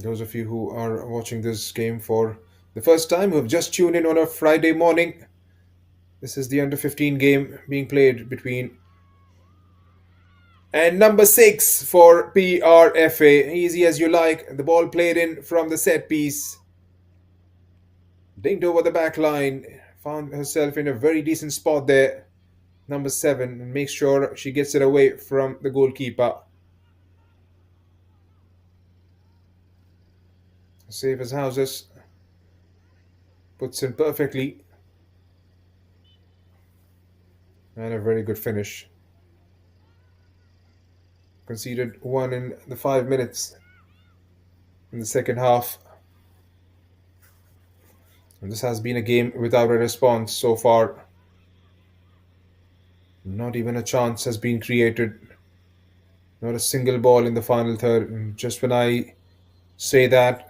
Those of you who are watching this game for the first time, who have just tuned in on a Friday morning, this is the under-15 game being played between and number 6 for PRFA. Easy as you like. The ball played in from the set piece. Dinged over the back line. Found herself in a very decent spot there. Number 7. And makes sure she gets it away from the goalkeeper. Safe as houses. Puts in perfectly. And a very good finish. Conceded one in the 5 minutes in the second half. And this has been a game without a response so far. Not even a chance has been created. Not a single ball in the final third. And just when I say that,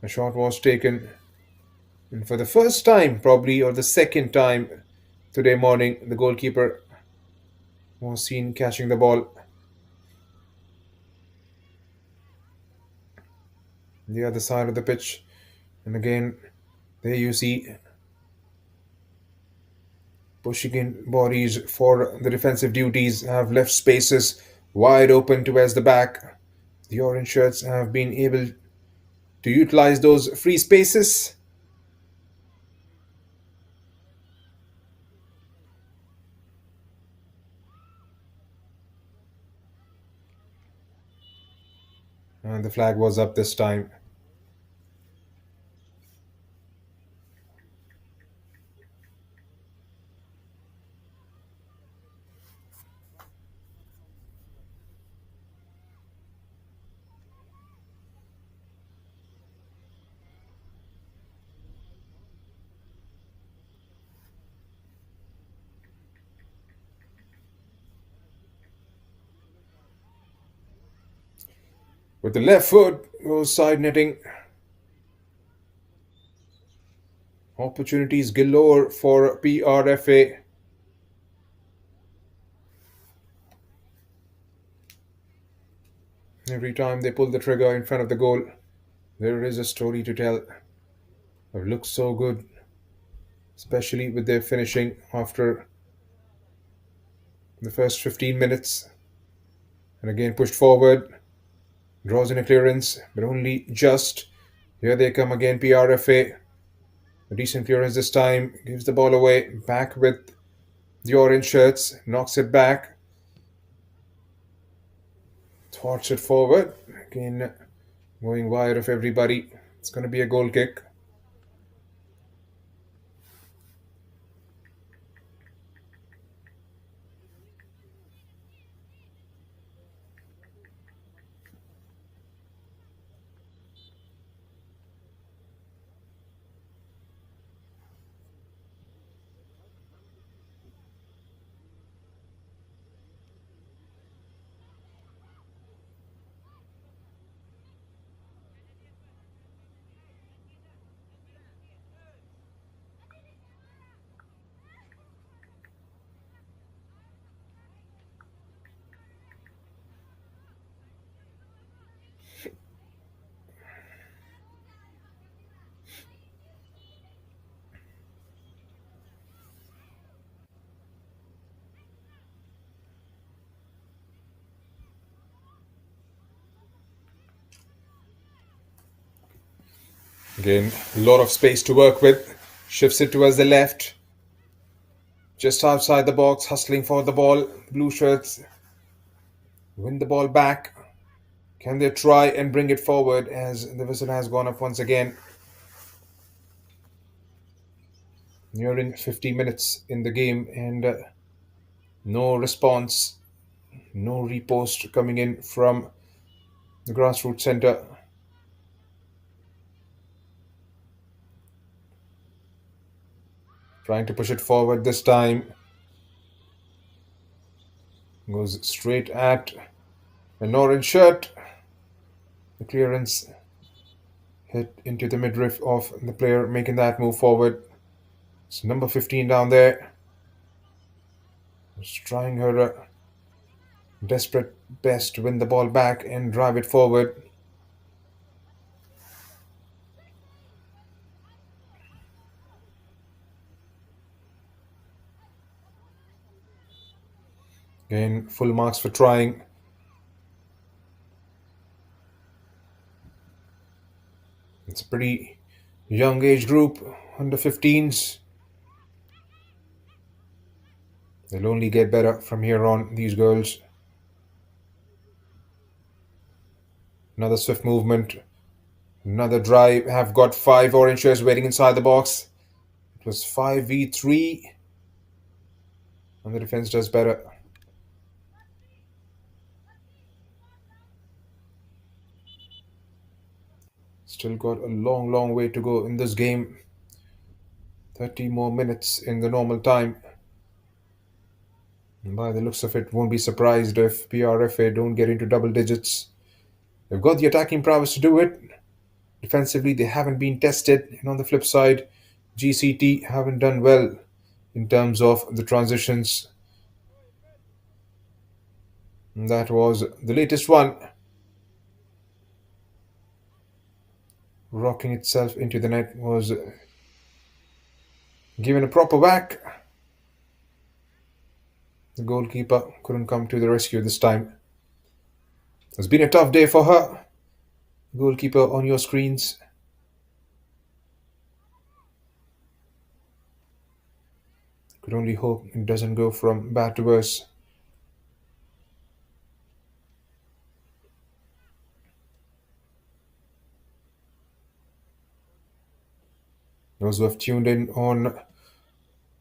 a shot was taken. And for the first time, probably, or the second time today morning, the goalkeeper was seen catching the ball. The other side of the pitch. And again, there you see pushing in bodies for the defensive duties have left spaces wide open towards the back. The orange shirts have been able to utilize those free spaces. And the flag was up this time. With the left foot goes side netting. Opportunities galore for PRFA. Every time they pull the trigger in front of the goal, there is a story to tell. It looks so good, especially with their finishing after the first 15 minutes. And again pushed forward, draws in a clearance, but only just. Here they come again, PRFA. A decent clearance this time, gives the ball away, back with the orange shirts, knocks it back, thwarts it forward. Again, going wide of everybody. It's going to be a goal kick. Again, a lot of space to work with. Shifts it towards the left. Just outside the box, hustling for the ball. Blue shirts win the ball back. Can they try and bring it forward as the whistle has gone up once again? Nearing 50 minutes in the game and no response, no repost coming in from the Grassroot Centre. Trying to push it forward this time. Goes straight at an orange shirt. The clearance hit into the midriff of the player making that move forward. It's number 15 down there. Just trying her desperate best to win the ball back and drive it forward. Again, full marks for trying. It's a pretty young age group, under 15s. They'll only get better from here on, these girls. Another swift movement Another drive. Have got five orange shirts waiting inside the box. It was 5v3. And the defense does better. Still got a long, long way to go in this game. 30 more minutes in the normal time. And by the looks of it, won't be surprised if PRFA don't get into double digits. They've got the attacking prowess to do it. Defensively, they haven't been tested. And on the flip side, GCT haven't done well in terms of the transitions. And that was the latest one. Rocking itself into the net was given a proper whack. The goalkeeper couldn't come to the rescue this time. It's been a tough day for her. Goalkeeper on your screens. Could only hope it doesn't go from bad to worse. Those who have tuned in on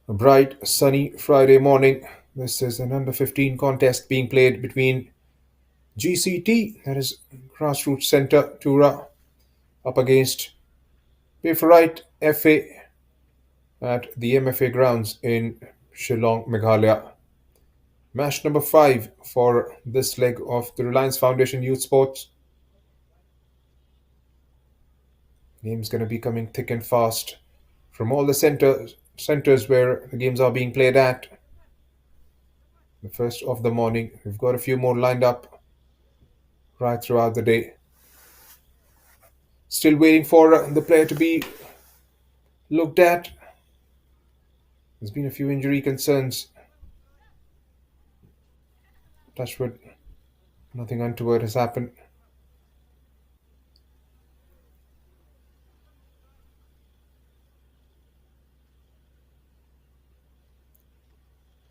a bright, sunny Friday morning, this is an under 15 contest being played between GCT, that is Grassroot Centre Tura, up against Right FA at the MFA grounds in Shillong, Meghalaya. Match number 5 for this leg of the Reliance Foundation Youth Sports. Game's going to be coming thick and fast from all the centers where the games are being played at. The first of the morning. We've got a few more lined up right throughout the day. Still waiting for the player to be looked at. There's been a few injury concerns. Touchwood, nothing untoward has happened.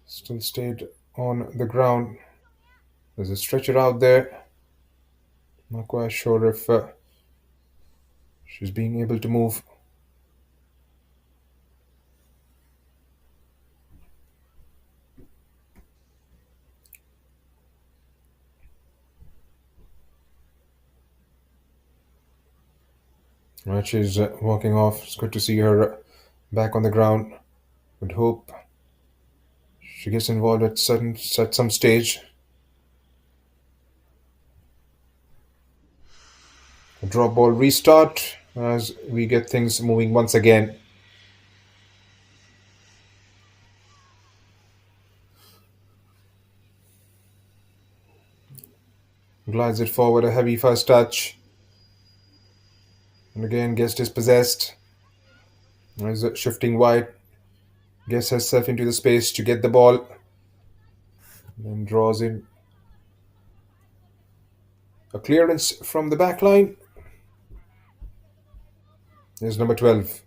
Still stayed on the ground. There's a stretcher out there. Not quite sure if she's being able to move. Right, she's walking off. It's good to see her back on the ground. Would hope she gets involved at some stage. A drop ball restart as we get things moving once again. Glides it forward, a heavy first touch. And again gets dispossessed. As shifting wide. Gets herself into the space to get the ball. Then draws in a clearance from the back line. There's number 12.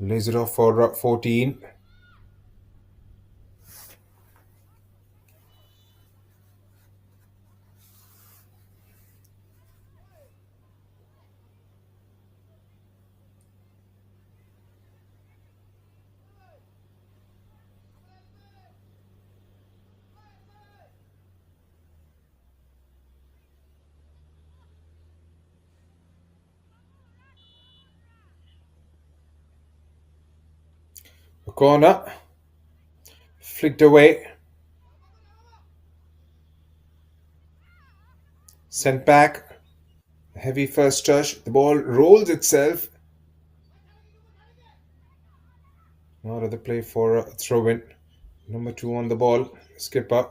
Lays it off for 14. A corner. Flicked away. Sent back. A heavy first touch. The ball rolls itself out of the play for a throw in. Number 2 on the ball. Skipper.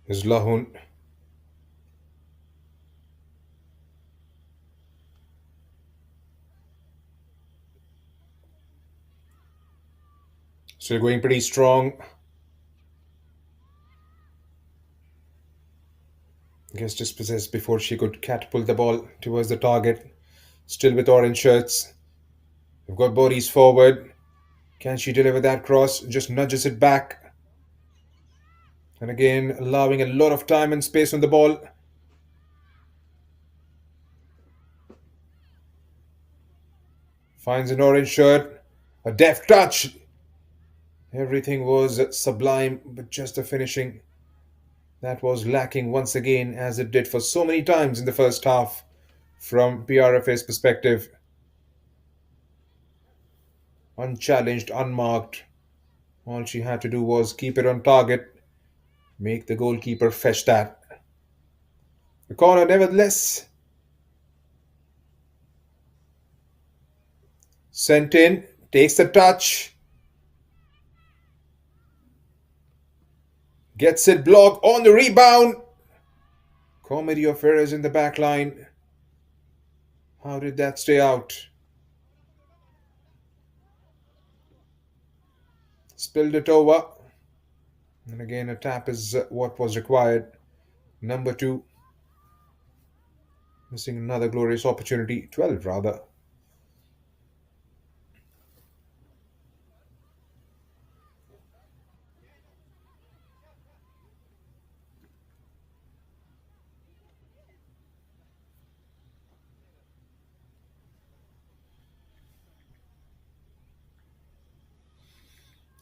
Is Lahun. Still going pretty strong. Gets dispossessed before she could catapult the ball towards the target. Still with orange shirts. They've got bodies forward. Can she deliver that cross? Just nudges it back. And again, allowing a lot of time and space on the ball. Finds an orange shirt. A deft touch. Everything was sublime, but just the finishing that was lacking once again, as it did for so many times in the first half from PRFA's perspective. Unchallenged, unmarked. All she had to do was keep it on target, make the goalkeeper fetch that. The corner, nevertheless, sent in, takes the touch, gets it blocked on the rebound. Comedy of errors in the back line. How did that stay out? Spilled it over. And again, a tap is what was required. Number 2. Missing another glorious opportunity. 12, rather.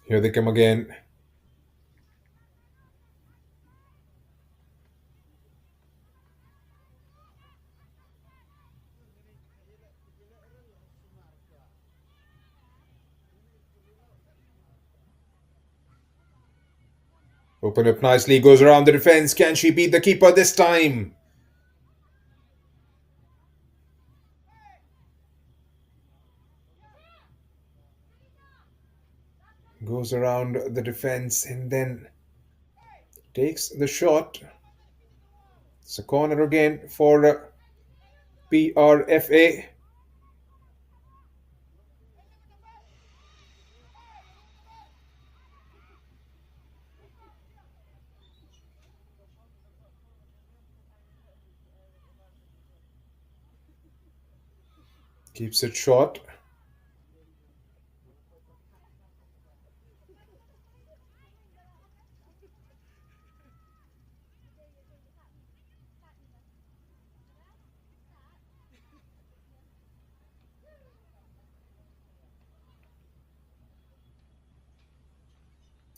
Here they come again. Open up nicely, goes around the defense. Can she beat the keeper this time? Goes around the defense and then takes the shot. It's a corner again for PRFA. Keeps it short.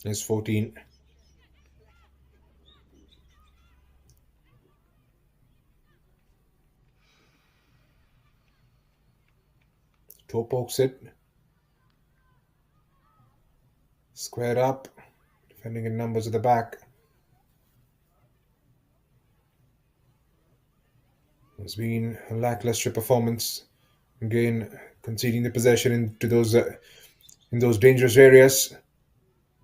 It's 14. Toe pokes it. Squared up. Defending in numbers at the back. It's been a lackluster performance. Again, conceding the possession into those in those dangerous areas.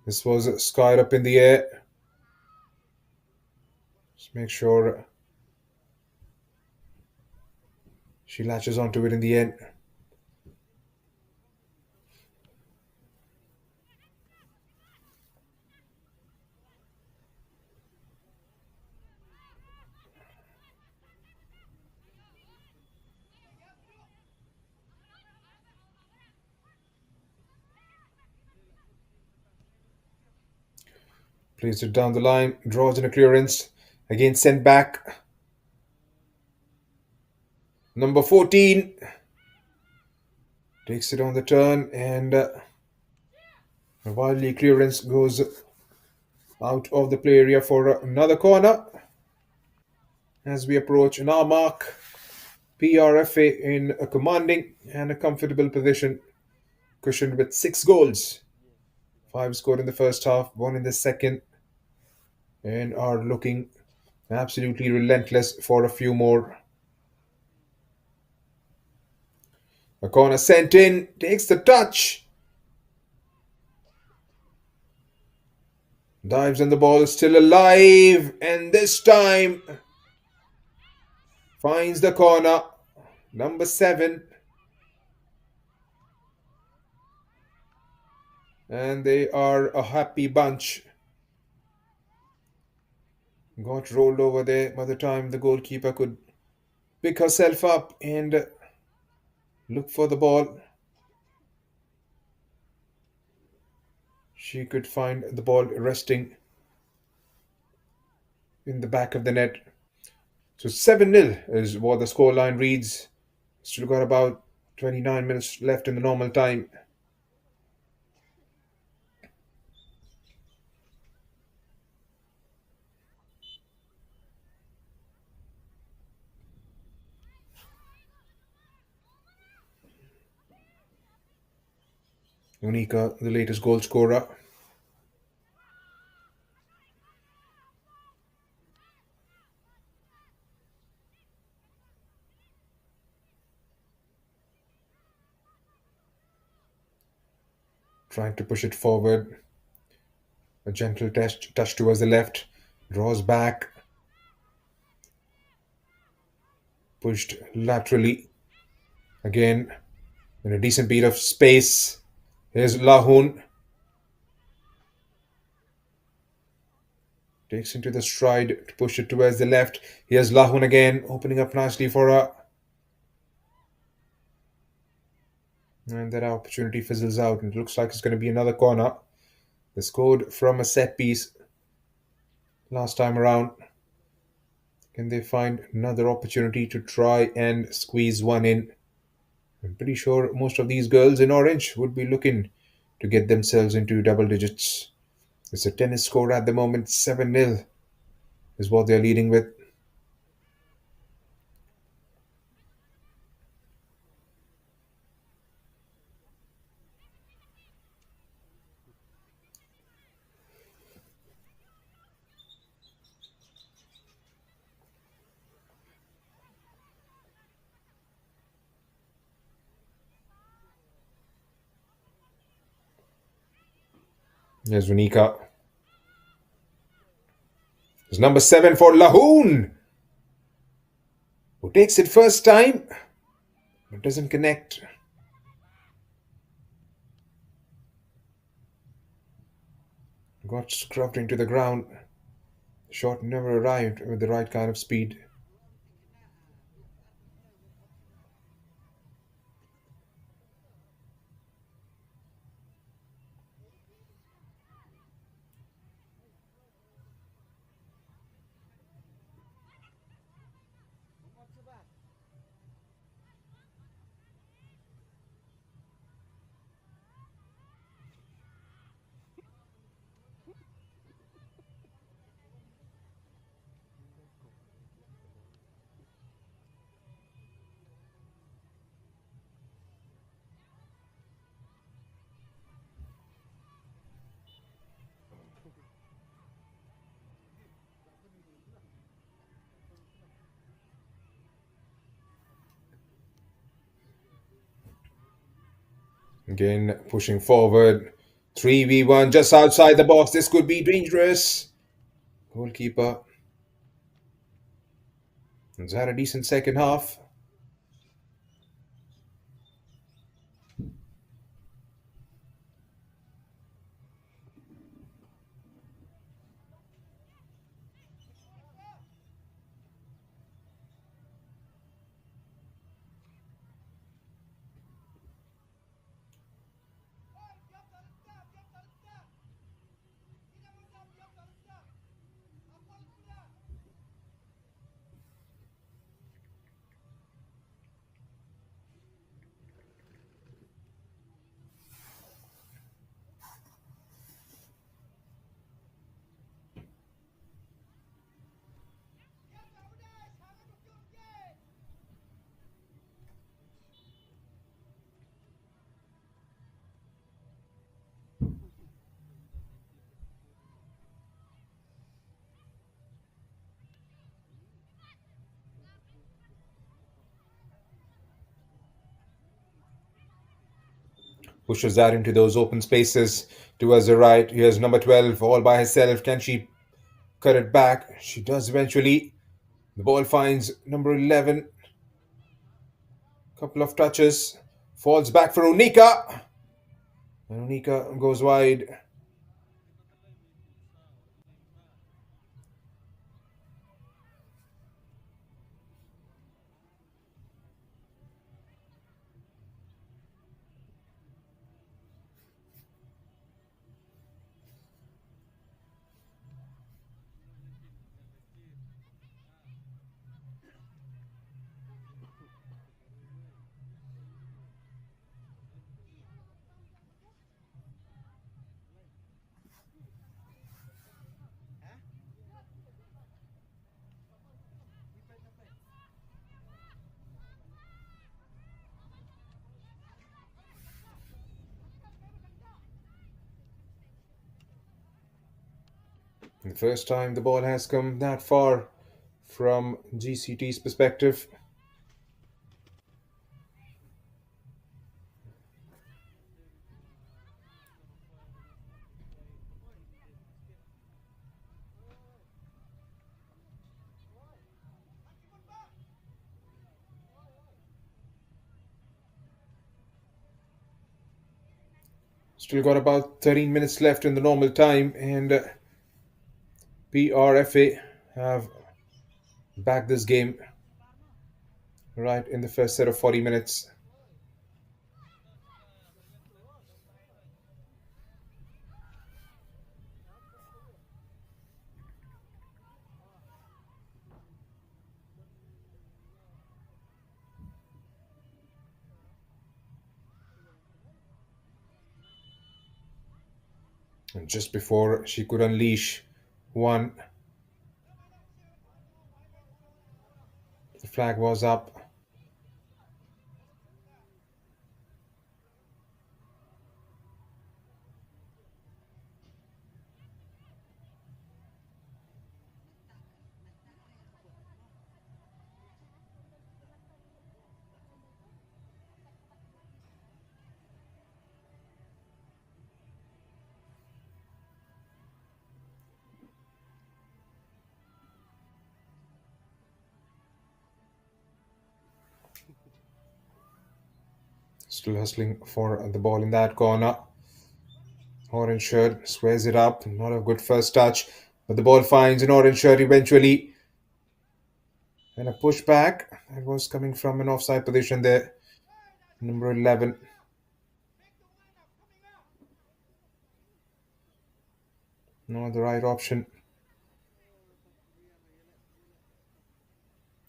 This was skied up in the air. Just make sure she latches onto it in the end. Plays it down the line, draws in a clearance. Again sent back. Number 14 takes it on the turn, and a wildly clearance goes out of the play area for another corner. As we approach an hour mark, PRFA in a commanding and a comfortable position, cushioned with 6 goals. 5 scored in the first half, 1 in the second, and are looking absolutely relentless for a few more. A corner sent in, takes the touch. Dives and the ball is still alive. And this time finds the corner. Number 7. And they are a happy bunch. Got rolled over there by the time the goalkeeper could pick herself up and look for the ball. She could find the ball resting in the back of the net. So 7-0 is what the scoreline reads. Still got about 29 minutes left in the normal time. Unika, the latest goal scorer. Trying to push it forward. A gentle touch towards the left. Draws back. Pushed laterally. Again, in a decent beat of space. Here's Lahun. Takes into the stride to push it towards the left. Here's Lahun again, opening up nicely for her. And that opportunity fizzles out, and it looks like it's going to be another corner. They scored from a set piece last time around. Can they find another opportunity to try and squeeze one in? I'm pretty sure most of these girls in orange would be looking to get themselves into double digits. It's a tennis score at the moment, 7-0 is what they're leading with. Here's Unika. It's number 7 for Lahoon, who takes it first time, but doesn't connect. Got scrubbed into the ground. The shot never arrived with the right kind of speed. Again, pushing forward. 3v1 just outside the box. This could be dangerous. Goalkeeper has had a decent second half. Pushes that into those open spaces towards the right. Here's number 12 all by herself. Can she cut it back? She does eventually. The ball finds number 11. Couple of touches. Falls back for Unika. And Unika goes wide. The first time the ball has come that far from GCT's perspective. Still got about 13 minutes left in the normal time, and PRFA have backed this game right in the first set of 40 minutes. And just before she could unleash one, the flag was up. Still hustling for the ball in that corner. Orange shirt squares it up. Not a good first touch, but the ball finds an orange shirt eventually. And a pushback. It was coming from an offside position there. Number 11. Not the right option.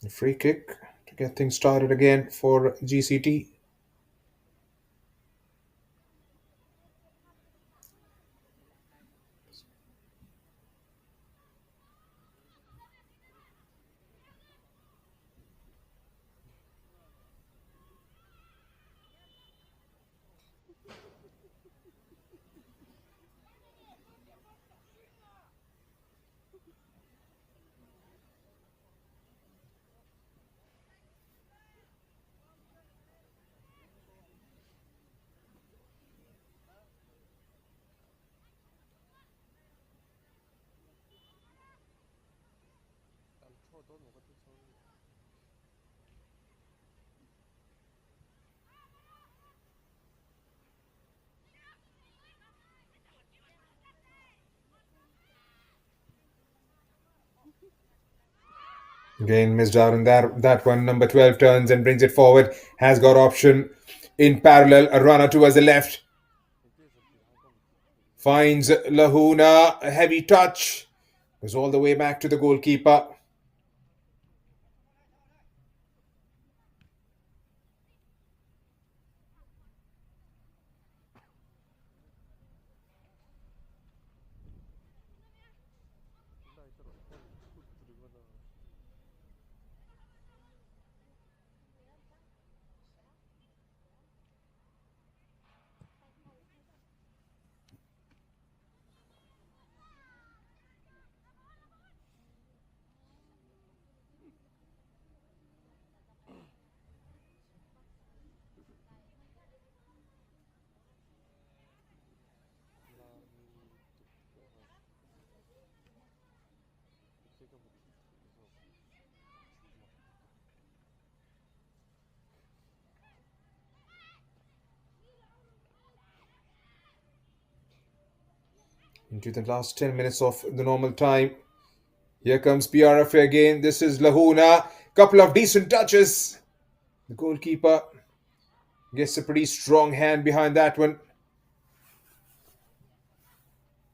A free kick to get things started again for GCT. Again, missed out on that one. Number 12 turns and brings it forward. Has got option in parallel. A runner towards the left. Finds Lahuna. A heavy touch. Goes all the way back to the goalkeeper. into the last 10 minutes of the normal time. Here comes PRFA again. This is Lahuna. Couple of decent touches. The goalkeeper gets a pretty strong hand behind that one.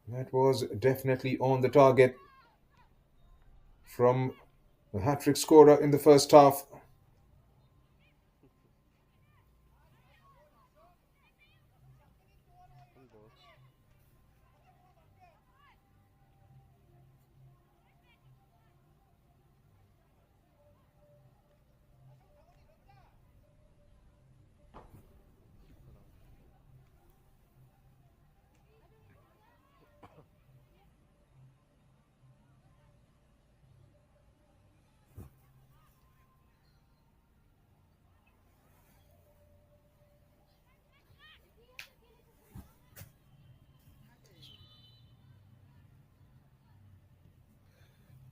That was definitely on the target from the hat-trick scorer in the first half.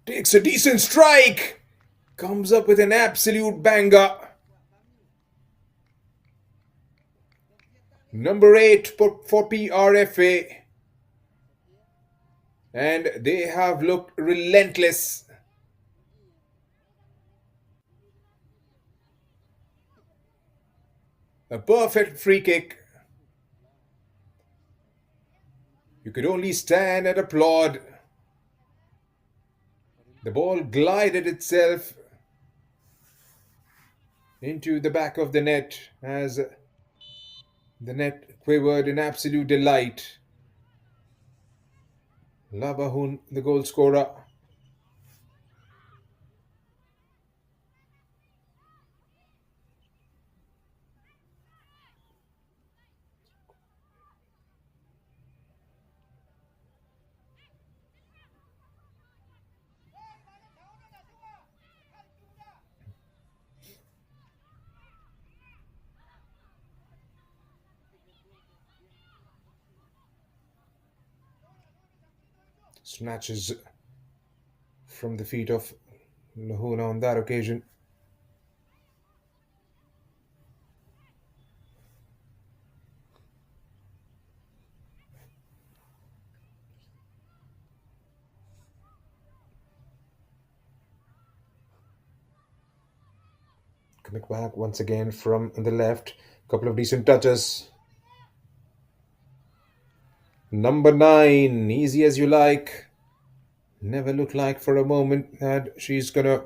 Takes a decent strike. Comes up with an absolute banger. Number 8 for PRFA. And they have looked relentless. A perfect free kick. You could only stand and applaud. The ball glided itself into the back of the net as the net quivered in absolute delight. Labahun, the goal scorer. Snatches from the feet of Lahuna on that occasion. Coming back once again from the left. Couple of decent touches. Number 9, easy as you like. Never looked like for a moment that she's gonna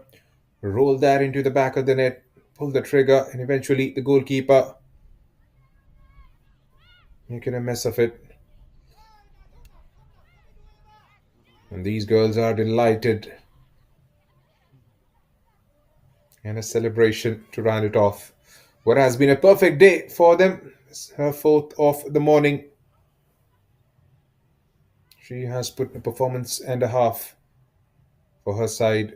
roll that into the back of the net, pull the trigger, and eventually the goalkeeper making a mess of it. And these girls are delighted. And a celebration to round it off. What has been a perfect day for them. It's her fourth of the morning. She has put a performance and a half for her side.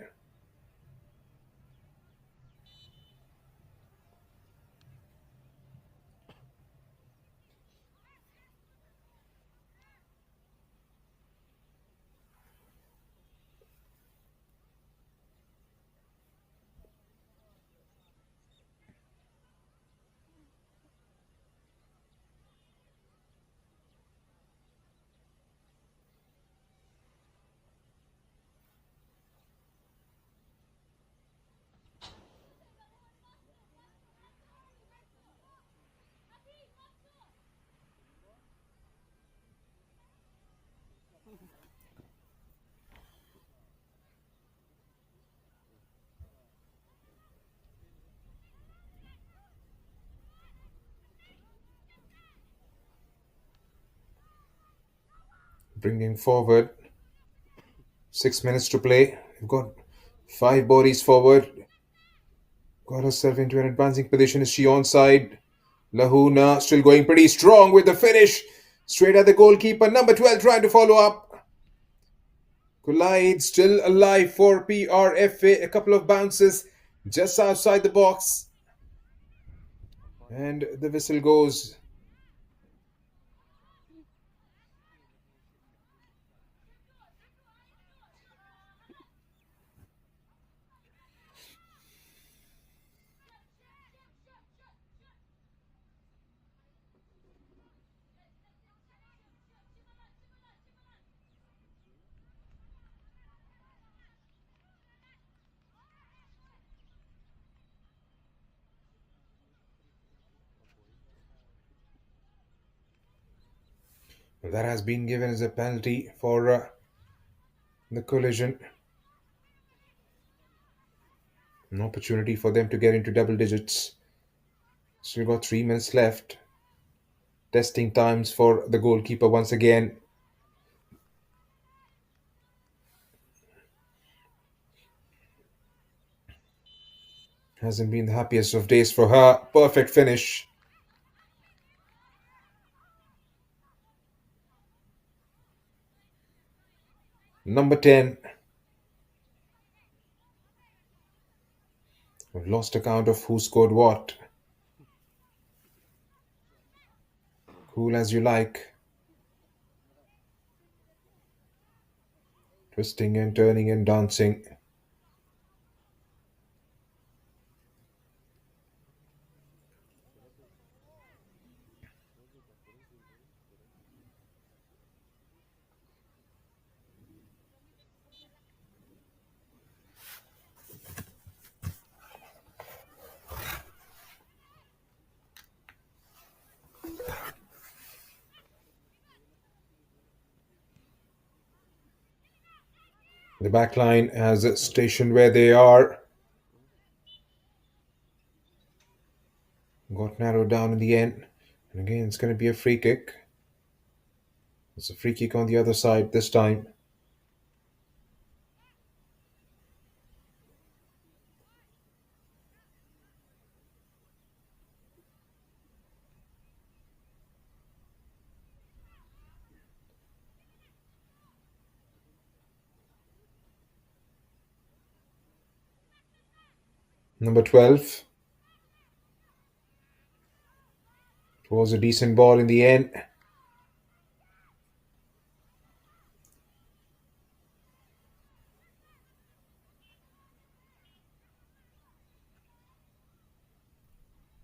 Bringing forward 6 minutes to play. We've got 5 bodies forward. Got herself into an advancing position. Is she onside? Lahuna still going pretty strong with the finish. Straight at the goalkeeper. Number 12 trying to follow up. Collide still alive for PRFA. A couple of bounces just outside the box. And the whistle goes. That has been given as a penalty for the collision. An opportunity for them to get into double digits. Still got 3 minutes left. Testing times for the goalkeeper once again. Hasn't been the happiest of days for her. Perfect finish. Number 10. We've lost account of who scored what. Cool as you like. Twisting and turning and dancing. The back line has stationed where they are. Got narrowed down in the end. And again, it's going to be a free kick. It's a free kick on the other side this time. Number 12. It was a decent ball in the end.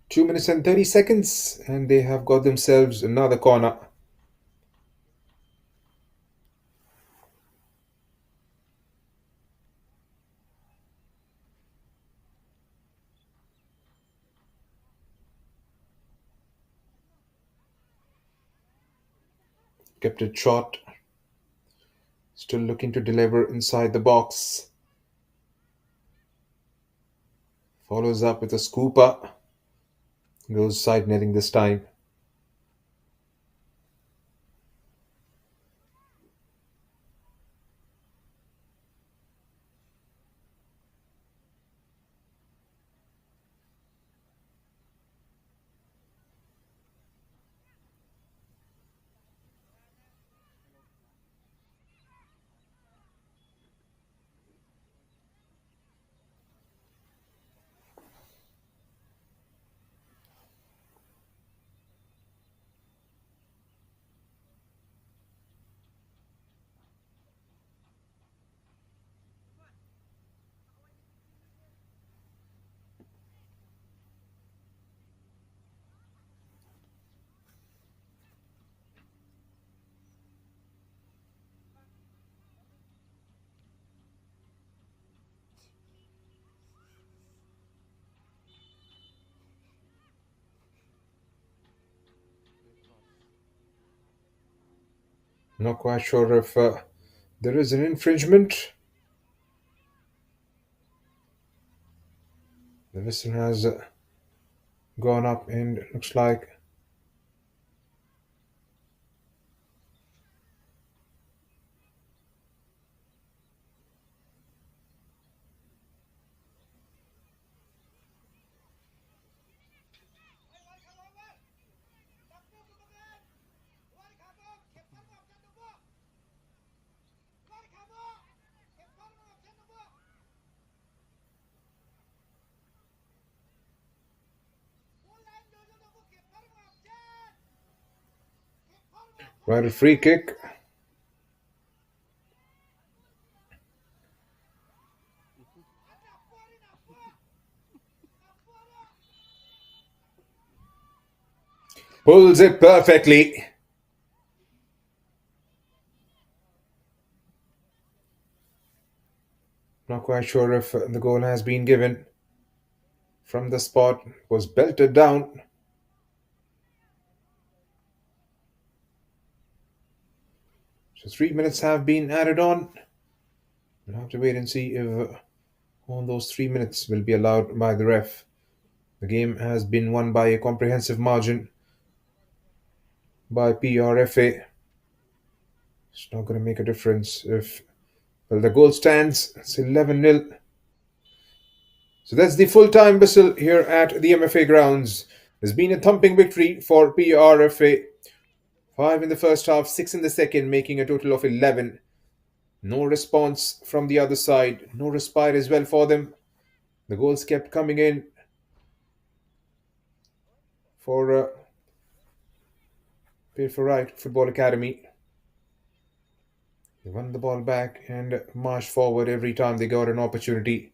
Two minutes and 30 seconds, and they have got themselves another corner. Kept it short. Still looking to deliver inside the box. Follows up with a scooper. Goes side netting this time. Not quite sure if there is an infringement. The whistle has gone up and it looks like right a free kick. Pulls it perfectly. Not quite sure if the goal has been given. From the spot, was belted down. So 3 minutes have been added on. We'll have to wait and see if all those 3 minutes will be allowed by the ref. The game has been won by a comprehensive margin by PRFA. It's not going to make a difference if, well, the goal stands. It's 11-0. So that's the full-time whistle here at the MFA grounds. There's been a thumping victory for PRFA. 5 in the first half, 6 in the second, making a total of 11. No response from the other side. No respite as well for them. The goals kept coming in for Pay for Right Football Academy. They won the ball back and marched forward every time they got an opportunity.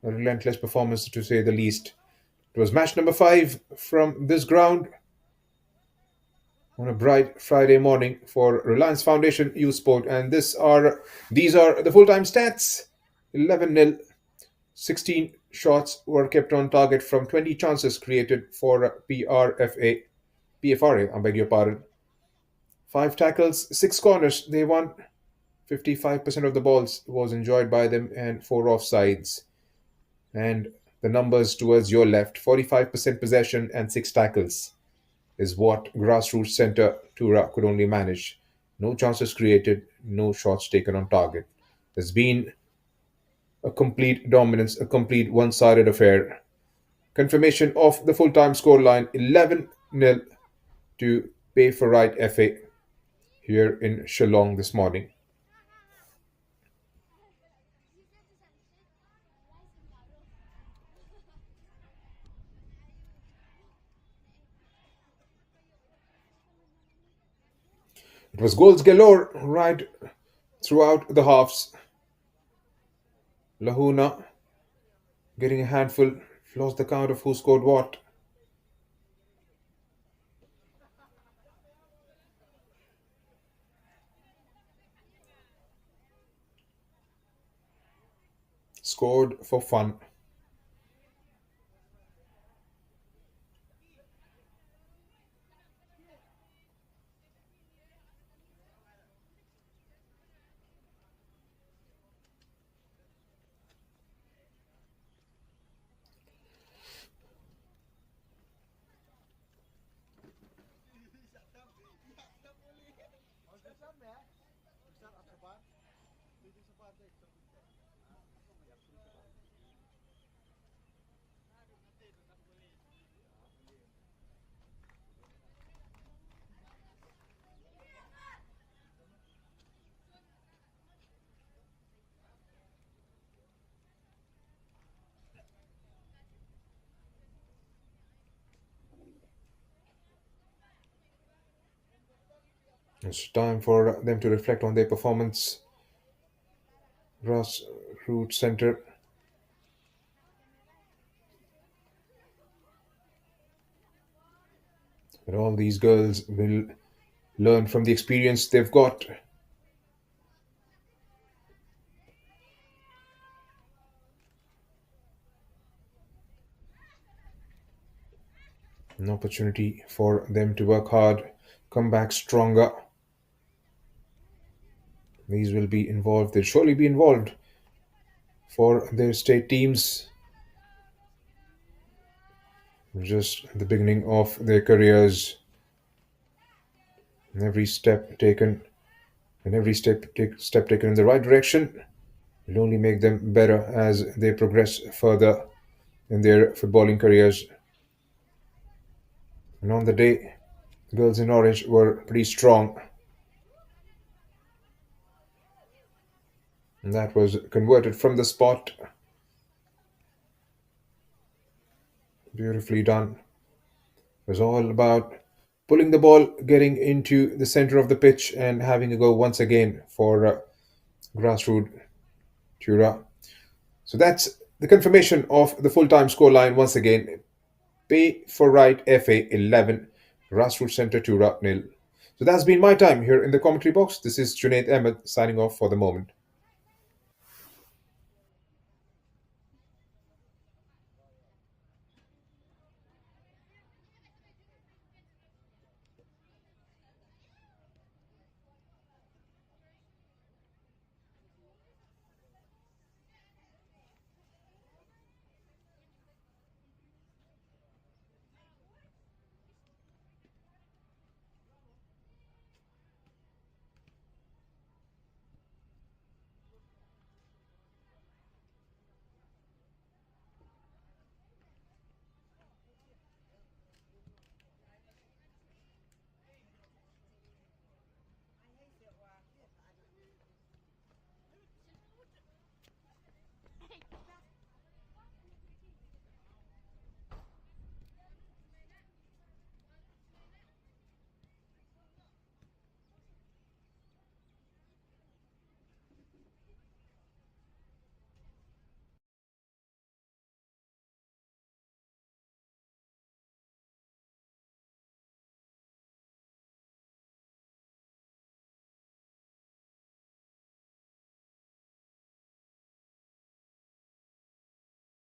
A relentless performance, to say the least. It was match number 5 from this ground on a bright Friday morning for Reliance Foundation Youth Sport, and these are the full-time stats. 11-0. 16 shots were kept on target from 20 chances created for PFRA, I beg your pardon. 5 tackles, 6 corners. They won. 55% of the balls was enjoyed by them, and 4 offsides. And the numbers towards your left: 45% possession and 6 tackles is what Grassroot center Tura could only manage. No chances created, no shots taken on target. There's been a complete dominance, a complete one-sided affair. Confirmation of the full-time scoreline: 11-0 to Pay for Right FA here in Shillong this morning. It was goals galore right throughout the halves. Lahuna getting a handful, lost the count of who scored what. Scored for fun. It's time for them to reflect on their performance. Grassroot Center. But all these girls will learn from the experience they've got. An opportunity for them to work hard, come back stronger. These will be involved. They'll surely be involved for their state teams. Just the beginning of their careers. And every step taken taken in the right direction will only make them better as they progress further in their footballing careers. And on the day, the girls in orange were pretty strong. And that was converted from the spot. Beautifully done. It was all about pulling the ball, getting into the center of the pitch, and having a go once again for Grassroot Tura. So that's the confirmation of the full-time scoreline once again. Pay for Right FA 11, Grassroot Center Tura 0. So that's been my time here in the commentary box. This is Junaid Ahmed signing off for the moment.